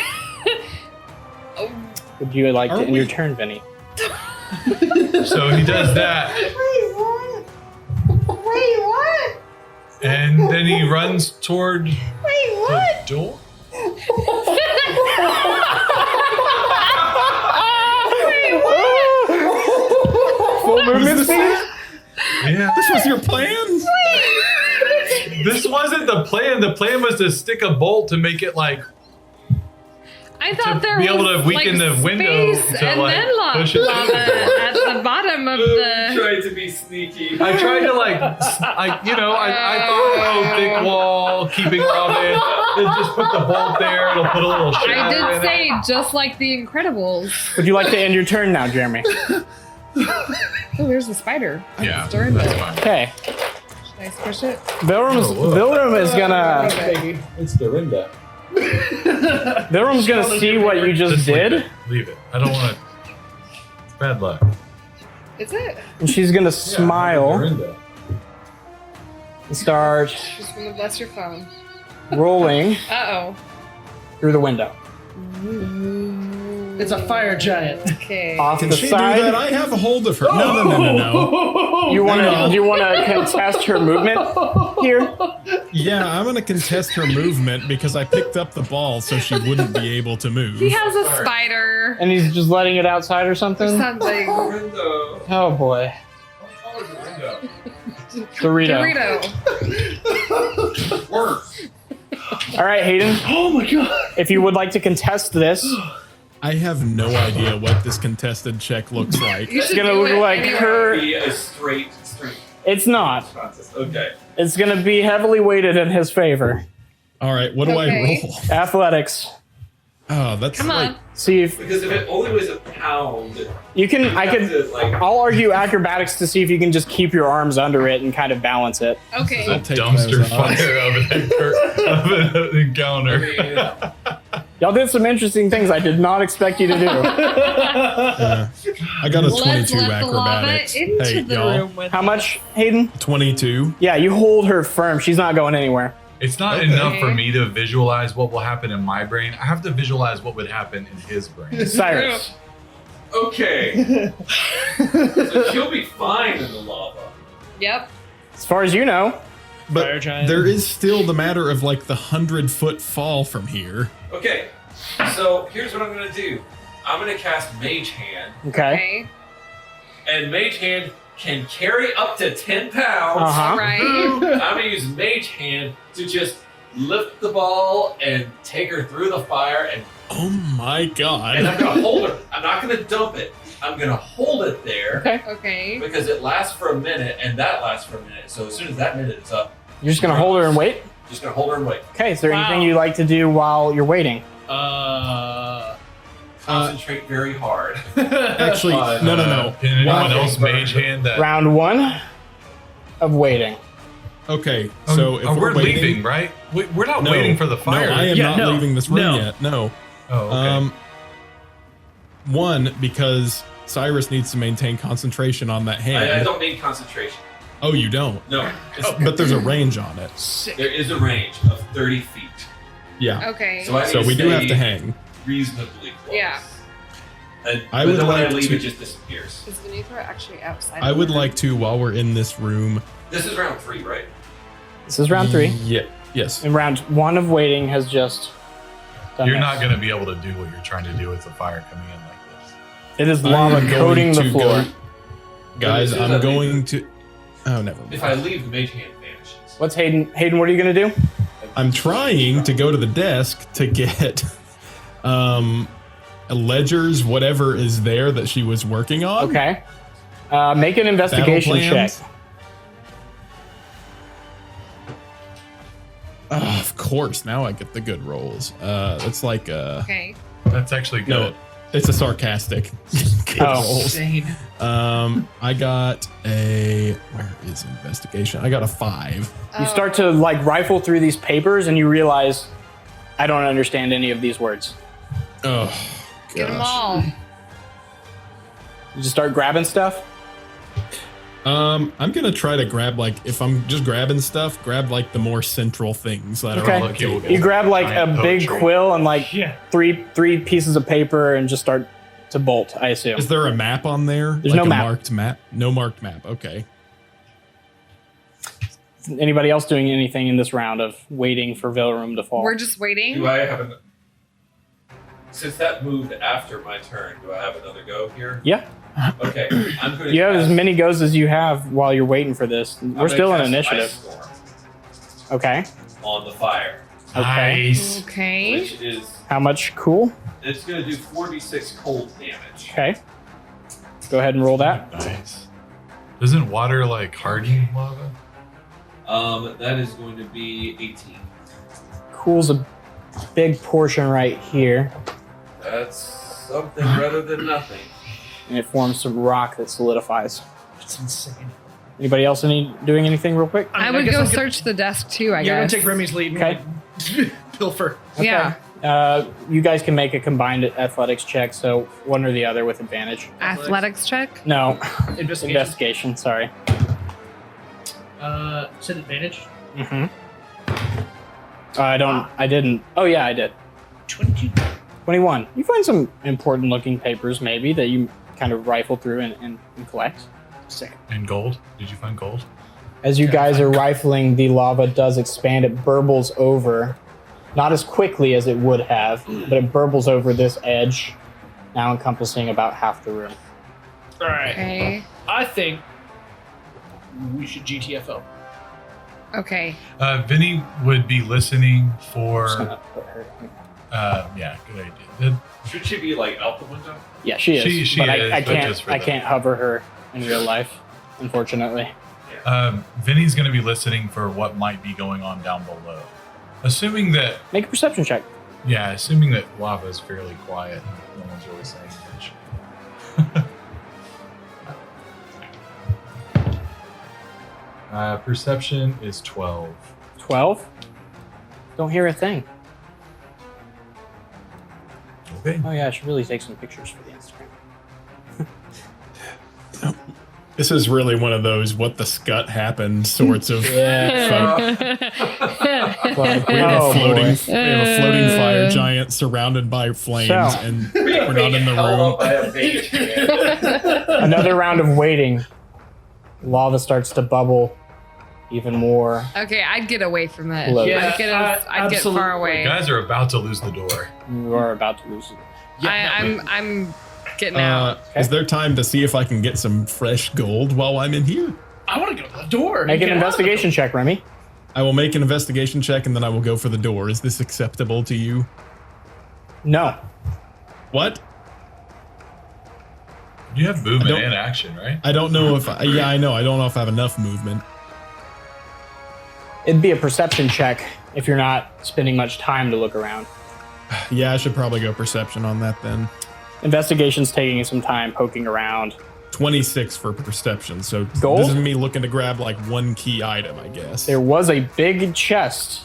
Would you like to Are end we- your turn, Vinny? So he does that, Wait, what? and then he runs toward Wait, the door. Full movement speed? Yeah. This was your plan? This wasn't the plan. The plan was to stick a bolt to make it I thought there be was able to weaken the window space to, and then push it lava through. at the bottom of the. Tried to be sneaky. I tried to I thought, thick wall, keeping Robin. Then just put the bolt there. It'll put a little shadow I did in say it. just like the Incredibles. Would you like to end your turn now, Jeremy? Oh, there's a spider. Yeah, It's during that's it. fine. Okay. Should I squish it? Vilrum is gonna It's Dorinda. Vilrum's gonna see what you just leave did, it. Leave it. I don't want to. It's bad luck. Is it? and she's gonna smile Dorinda. and start Just gonna bless your phone. rolling Uh through the window. It's a fire giant. oh. Okay. Off Can the she do that? side. I have a hold of her. No. You wanna contest her movement here? Yeah, I'm going to contest her movement because I picked up the ball so she wouldn't be able to move. He has a spider. And he's just letting it outside or something? Something. Dorinda. Oh boy. I'll call her Dorito. Dorinda. Dorito. Worse. All right, Hayden. Oh my god. If you would like to contest this, I have no idea what this contested check looks like. You it's should gonna do look it like anyway. her. Be a straight It's not. contest. Okay. It's gonna be heavily weighted in his favor. All right, what do I Okay. roll? Athletics. Oh, that's Come like, on. See if Because if it only weighs a pound, you can. I have could. to, like, I'll argue acrobatics to see if you can just keep your arms under it and kind of balance it. Okay. I'll The take dumpster those odds. fire of an encounter. Y'all did some interesting things I did not expect you to do. Yeah. I got a Let's 22 let the lava acrobatics. into Hey, the y'all. room with How us. much, Hayden? 22. Yeah, you hold her firm. She's not going anywhere. It's not Okay. enough for me to visualize what will happen in my brain. I have to visualize what would happen in his brain. Cyrus. Okay. So she'll be fine in the lava. Yep. As far as you know, But Fire giant. there is still the matter of like the 100-foot fall from here. Okay. So here's what I'm gonna do. I'm gonna cast Mage Hand, okay. Okay. and Mage Hand can carry up to 10 pounds. Uh-huh. All right. I'm gonna use Mage Hand to just lift the ball and take her through the fire, and Oh my I'm god. gonna hold her. I'm not gonna dump it. I'm gonna hold it there Okay. Okay. because it lasts for a minute, and that lasts for a minute. So as soon as that minute is up, You're just gonna hold her and wait. just gonna hold her and wait. Okay. Is there Wow. anything you like to do while you're waiting? Concentrate very hard. Actually, no. Can anyone Wow. else mage hand that? Round 1 of waiting. Okay, so if we're we're waiting, leaving, right? We're not No. waiting for the fire. No, I am Yeah, not no. leaving this room No. yet. No. Oh, okay. One, because Cyrus needs to maintain concentration on that hand. I don't need concentration. Oh, you don't. No, it's- But there's a range on it. Sick. there is a range of 30 feet. Yeah. Okay. So I need So to we do have stay to hang. reasonably close. Yeah. And, I but would then when I like leave, to- it just disappears. Is Venethra actually outside? I of would the like to, while we're in this room. This is round 3, right? This is round 3. Yeah. Yes. And round 1 of waiting has just done You're this. not going to be able to do what you're trying to do with the fire coming in like this. It is I'm lava going coating the to floor. go- Guys, As soon as I I'm leave- going to. Oh, never mind. If I leave, the mage hand vanishes. What's Hayden? Hayden, what are you gonna do? I'm trying to go to the desk to get ledgers, whatever is there that she was working on. Okay. Make an investigation Battle check. plans? Of course, now I get the good rolls. It's like Okay. That's actually good. no, it's a sarcastic good Oh. rolls. Insane. I got a where is investigation? I got a 5. You start to like rifle through these papers and you realize I don't understand any of these words. Oh, Get them gosh. all. You just start grabbing stuff. I'm gonna try to grab like if I'm just grabbing stuff, grab like the more central things that Okay. are on the Lucky we'll table. You grab like a Giant big poetry. quill and like Yeah. three pieces of paper and just start to bolt, I assume. Is there a map on there? There's like no a map. marked map. No marked map. Okay. Anybody else doing anything in this round of waiting for Vilrum to fall? We're just waiting. Do I have an... Since that moved after my turn, do I have another go here? Yeah. Okay, I'm going to You have as cast- many goes as you have while you're waiting for this. I'm We're gonna still in cast initiative. Ice Storm Okay. on the fire, Okay. Nice. Okay. which is... How much? Cool. It's going to do 4d6 cold damage. Okay. Go ahead and roll that. Nice. Doesn't water like harden lava? That is going to be 18. Cool's a big portion right here, That's something rather than nothing. and it forms some rock that solidifies. That's insane. Anybody else doing anything real quick? I mean, would guess go I'm gonna- search the desk too, I You're gonna guess. take Remy's lead and Okay. like, pilfer. Yeah. You guys can make a combined athletics check, so one or the other with advantage. Athletics check. No, Investigation. investigation. Sorry. Set advantage. Mm-hmm. I didn't. Oh yeah, I did. 22. 21. You find some important looking papers maybe that you kind of rifle through and collect. Sick. And gold? Did you find gold? As you guys are rifling, the lava does expand. It burbles over, not as quickly as it would have, but it burbles over this edge, now encompassing about half the room. All right. Okay. I think we should GTFO. Okay. Vinny would be listening for. Just gonna put her here. Yeah, good idea. Should she be like out the window? Yeah, she is. She but is, I but just for I the- can't hover her in real life, unfortunately. Vinny's going to be listening for what might be going on down below. Assuming that. Make a perception check. Yeah, assuming that lava is fairly quiet, no one's really saying much. Perception is 12. 12? Don't hear a thing. Okay. Oh yeah, I should really take some pictures for the Instagram. This is really one of those what the scut happened sorts of. Yeah. Like, we have a floating fire giant surrounded by flames, So- and we're not in the room. I have mage hand. Another round of waiting. Lava starts to bubble even more. Okay, I'd get away from it. Look. Yeah, I'd get absolutely. far away. You guys are about to lose the door. You are about to lose it. I'm getting out. Is there time to see if I can get some fresh gold while I'm in here? I want to go to the door. Make Get an out of the investigation check, Remy. I will make an investigation check and then I will go for the door. Is this acceptable to you? No. What? You have movement I don't- and action, right? I don't know if yeah, I know. I don't know if I have enough movement. It'd be a perception check if you're not spending much time to look around. Yeah, I should probably go perception on that then. Investigation's taking some time poking around. 26 for perception. So Gold? this is me looking to grab like one key item, I guess. There was a big chest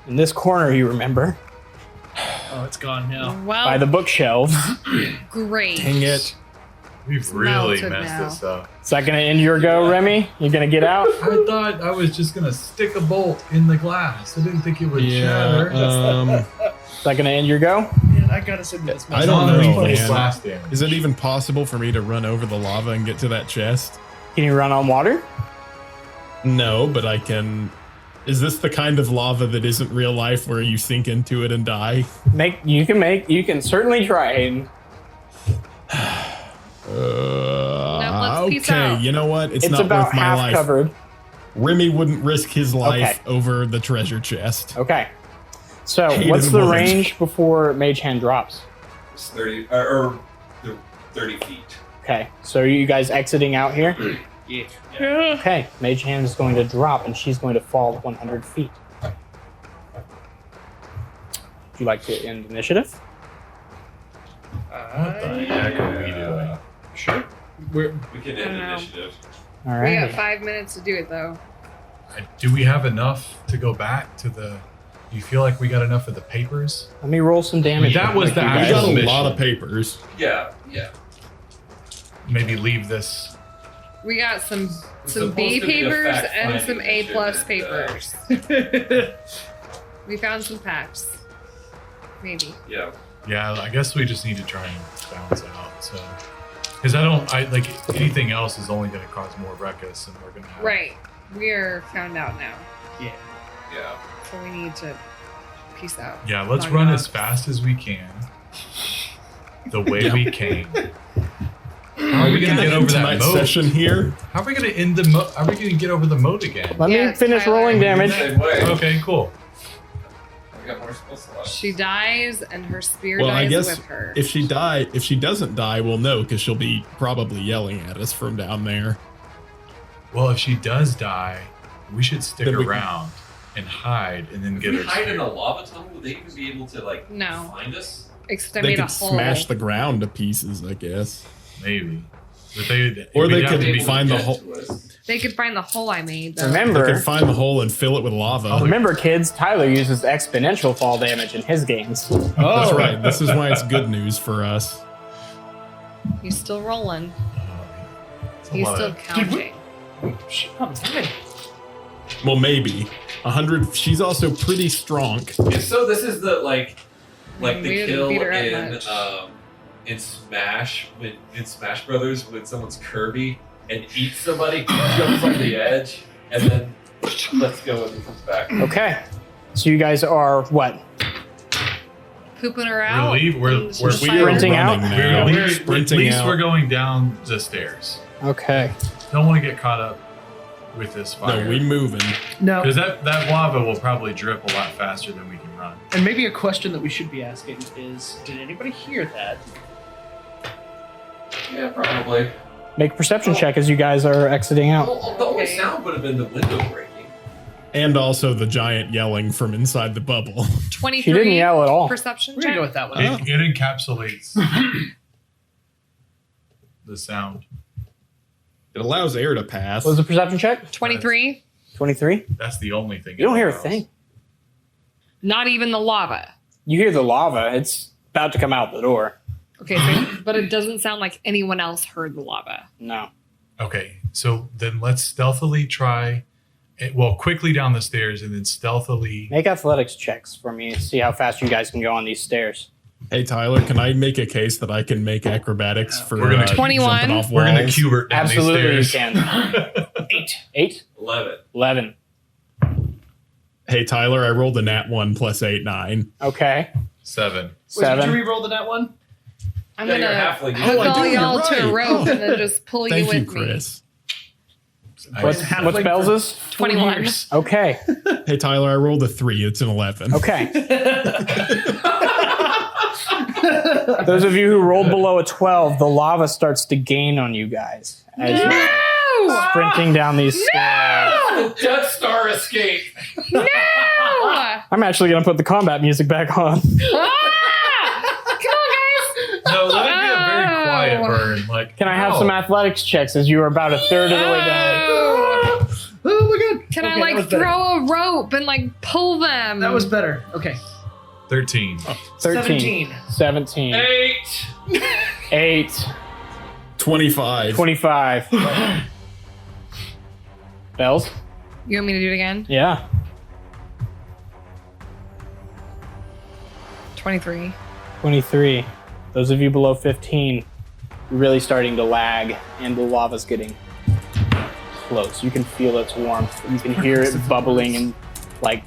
in this corner, you remember, Oh, it's gone now. Well, by the bookshelves. great. Dang it. We've It's really melted messed now. this up. Is that gonna end your go, Remy? You gonna get out? I thought I was just gonna stick a bolt in the glass. I didn't think it would shatter. Is that gonna end your go? Man, I got us into this. I don't know, Replace man. blast damage. Is it even possible for me to run over the lava and get to that chest? Can you run on water? No, but I can. Is this the kind of lava that isn't real life where you sink into it and die? You can certainly try. And let's peace okay, out. you know what? It's it's not about worth my half life. covered. Remy wouldn't risk his life Okay. over the treasure chest. Okay. So Hated what's the woman. range before Mage Hand drops? It's 30 or 30 feet. Okay. So are you guys exiting out here? Yeah. Okay. Mage Hand is going to drop and she's going to fall 100 feet. Would you like to end initiative? What the heck are we doing? Sure. We can I end know. initiative. All We got right. 5 minutes to do it though. Do we have enough to go back to the? Do you feel like we got enough of the papers? Let me roll some damage. That was the You We guys- got actual a mission. lot of papers. Yeah. Maybe leave this. We got some supposed B to be a papers fact-finding and some A plus mission, and, papers. We found some facts. Maybe. Yeah. Yeah, I guess we just need to try and balance out. So, because I like anything else is only going to cause more ruckus, and we're going to have Right. We're found out now. Yeah. So we need to peace out. Yeah, let's Knock run it as off. fast as we can. The way we came. How are we going to get over that Tonight's moat? session here. How are we going to end the moat? How are we going to get over the moat again? Let Yeah, me finish Tyler. rolling damage. Same way. Okay, cool. We got more spell slots. She dies and her spear Well, I dies guess with her. if she doesn't die, we'll know because she'll be probably yelling at us from down there. Well, if she does die, we should stick Then we can- around and hide, and then If get we her. hide in spear. a lava tunnel, would they even be able to No. find us? Except I They made a could hole. smash the ground to pieces, I guess. Maybe, but they Or we'd they have could to Able be to find the get hole. to us. They could find the hole I made. Though. They Remember, could find the hole and fill it with lava. remember, kids. Tyler uses exponential fall damage in his games. That's right. This is why it's good news for us. He's still rolling. It's a He's lot still of- counting. Shit, I'm dying. Well, maybe 100. She's also pretty strong. If so, this is the like We the didn't kill beat her up in much. in Smash Brothers when someone's Kirby and eats somebody, jumps on the edge, and then lets go and he comes back. Okay. So you guys are what? Pooping her out. We're and she's we're just sprinting like- out? now. We're, We're we're, at sprinting least out. we're going down the stairs. Okay. Don't want to get caught up with this fire. No, we moving. No. Because that lava will probably drip a lot faster than we can run. And maybe a question that we should be asking is, did anybody hear that? Yeah, probably. Make a perception check as you guys are exiting out. Well, the only Okay. sound would have been the window breaking. And also the giant yelling from inside the bubble. 23. She didn't yell at all. Perception We're check. gonna go with that one. It encapsulates the sound. It allows air to pass. What was the perception check? 23. 23? That's the only thing. You don't it hear a allows. thing. Not even the lava. You hear the lava. It's about to come out the door. Okay, so, but it doesn't sound like anyone else heard the lava. No. Okay, so then let's stealthily try. Quickly down the stairs and then stealthily. Make athletics checks for me. See how fast you guys can go on these stairs. Hey, Tyler, can I make a case that I can make acrobatics for We're gonna 21. jumping off We're gonna walls? Cubert down Absolutely, you these can. stairs. 8. 8? 11. 11. Hey, Tyler, I rolled a nat 1 plus 8, 9. Okay. 7. Wait, did 7. you re-roll the net one? I'm Yeah, you're gonna halfling. hook Oh, I all do, y'all you're to a right. rope and then just pull you Thank with you, me. Chris. What's halfling Bell's? 21. Okay. Hey, Tyler, I rolled a 3. It's an 11. Okay. Those of you who rolled below a 12, the lava starts to gain on you guys as you're No! sprinting down these stairs. The Death Star escape. No! I'm actually going to put the combat music back on. Ah! Come on, guys! No, let it be a very Oh. quiet burn. Like, Can I have some athletics checks as you are about a third of the way down? Oh. Oh my god. Can I Okay, that was like better. throw a rope and like pull them? That was better. Okay. 13. 13. 17. 8. 8. 25. 25. Bells? You want me to do it again? Yeah. 23. 23. Those of you below 15, you're really starting to lag, and the lava's getting close. You can feel its warmth. You can hear it bubbling and like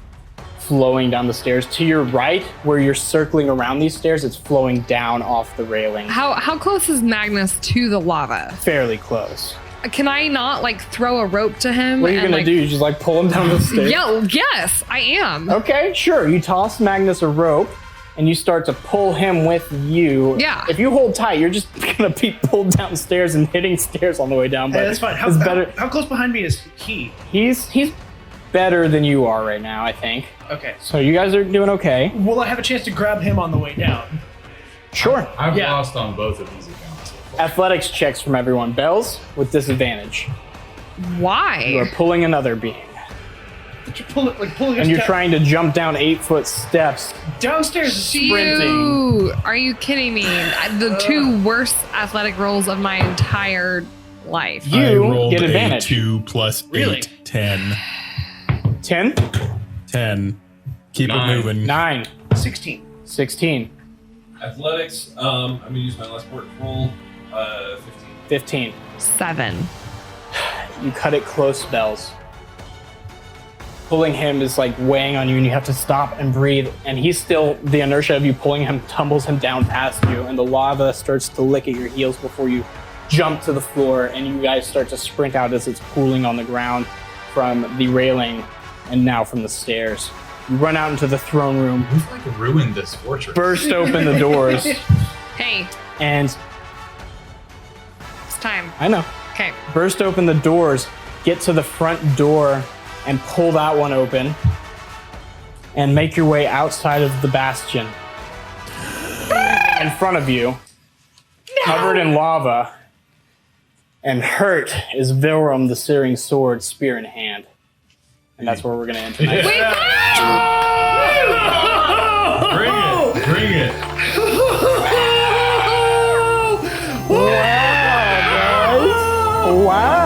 flowing down the stairs. To your right, where you're circling around these stairs, it's flowing down off the railing. How close is Magnus to the lava? Fairly close. Can I not like throw a rope to him? What are you and, gonna like, do? You just like pull him down the stairs? Yes, I am. Okay, sure. You toss Magnus a rope, and you start to pull him with you. Yeah. If you hold tight, you're just gonna be pulled downstairs and hitting stairs on the way down. But Hey, that's fine. it's better. How close behind me is he? He's better than you are right now, I think. Okay. So you guys are doing okay. Will I have a chance to grab him on the way down? Sure. I've Yeah. lost on both of these accounts. Athletics checks from everyone. Bells with disadvantage. Why? You are pulling another being, But you're pulling and you're trying to jump down 8-foot steps. downstairs. sprinting. You, are you kidding me? The two worst athletic rolls of my entire life. You I rolled get a advantage. 2 plus 8, Really? 10. 10, 10. Keep 9. it moving. 9, 16. 16, Athletics. I'm gonna use my last port roll. 15. 15. 7. You cut it close, Bells. Pulling him is like weighing on you, and you have to stop and breathe. And he's still, the inertia of you pulling him tumbles him down past you, and the lava starts to lick at your heels before you jump to the floor, and you guys start to sprint out as it's pooling on the ground from the railing and now from the stairs. You run out into the throne room, We've like ruined this fortress. burst open the doors, Hey, and it's time. I know. Okay. Burst open the doors, get to the front door, and pull that one open, and make your way outside of the bastion. In front of you, covered in lava, and hurt is Vilrum the Searing Sword, spear in hand. And that's where we're going to end tonight. Wait, Bring it. Bring it. Wow, guys. Wow.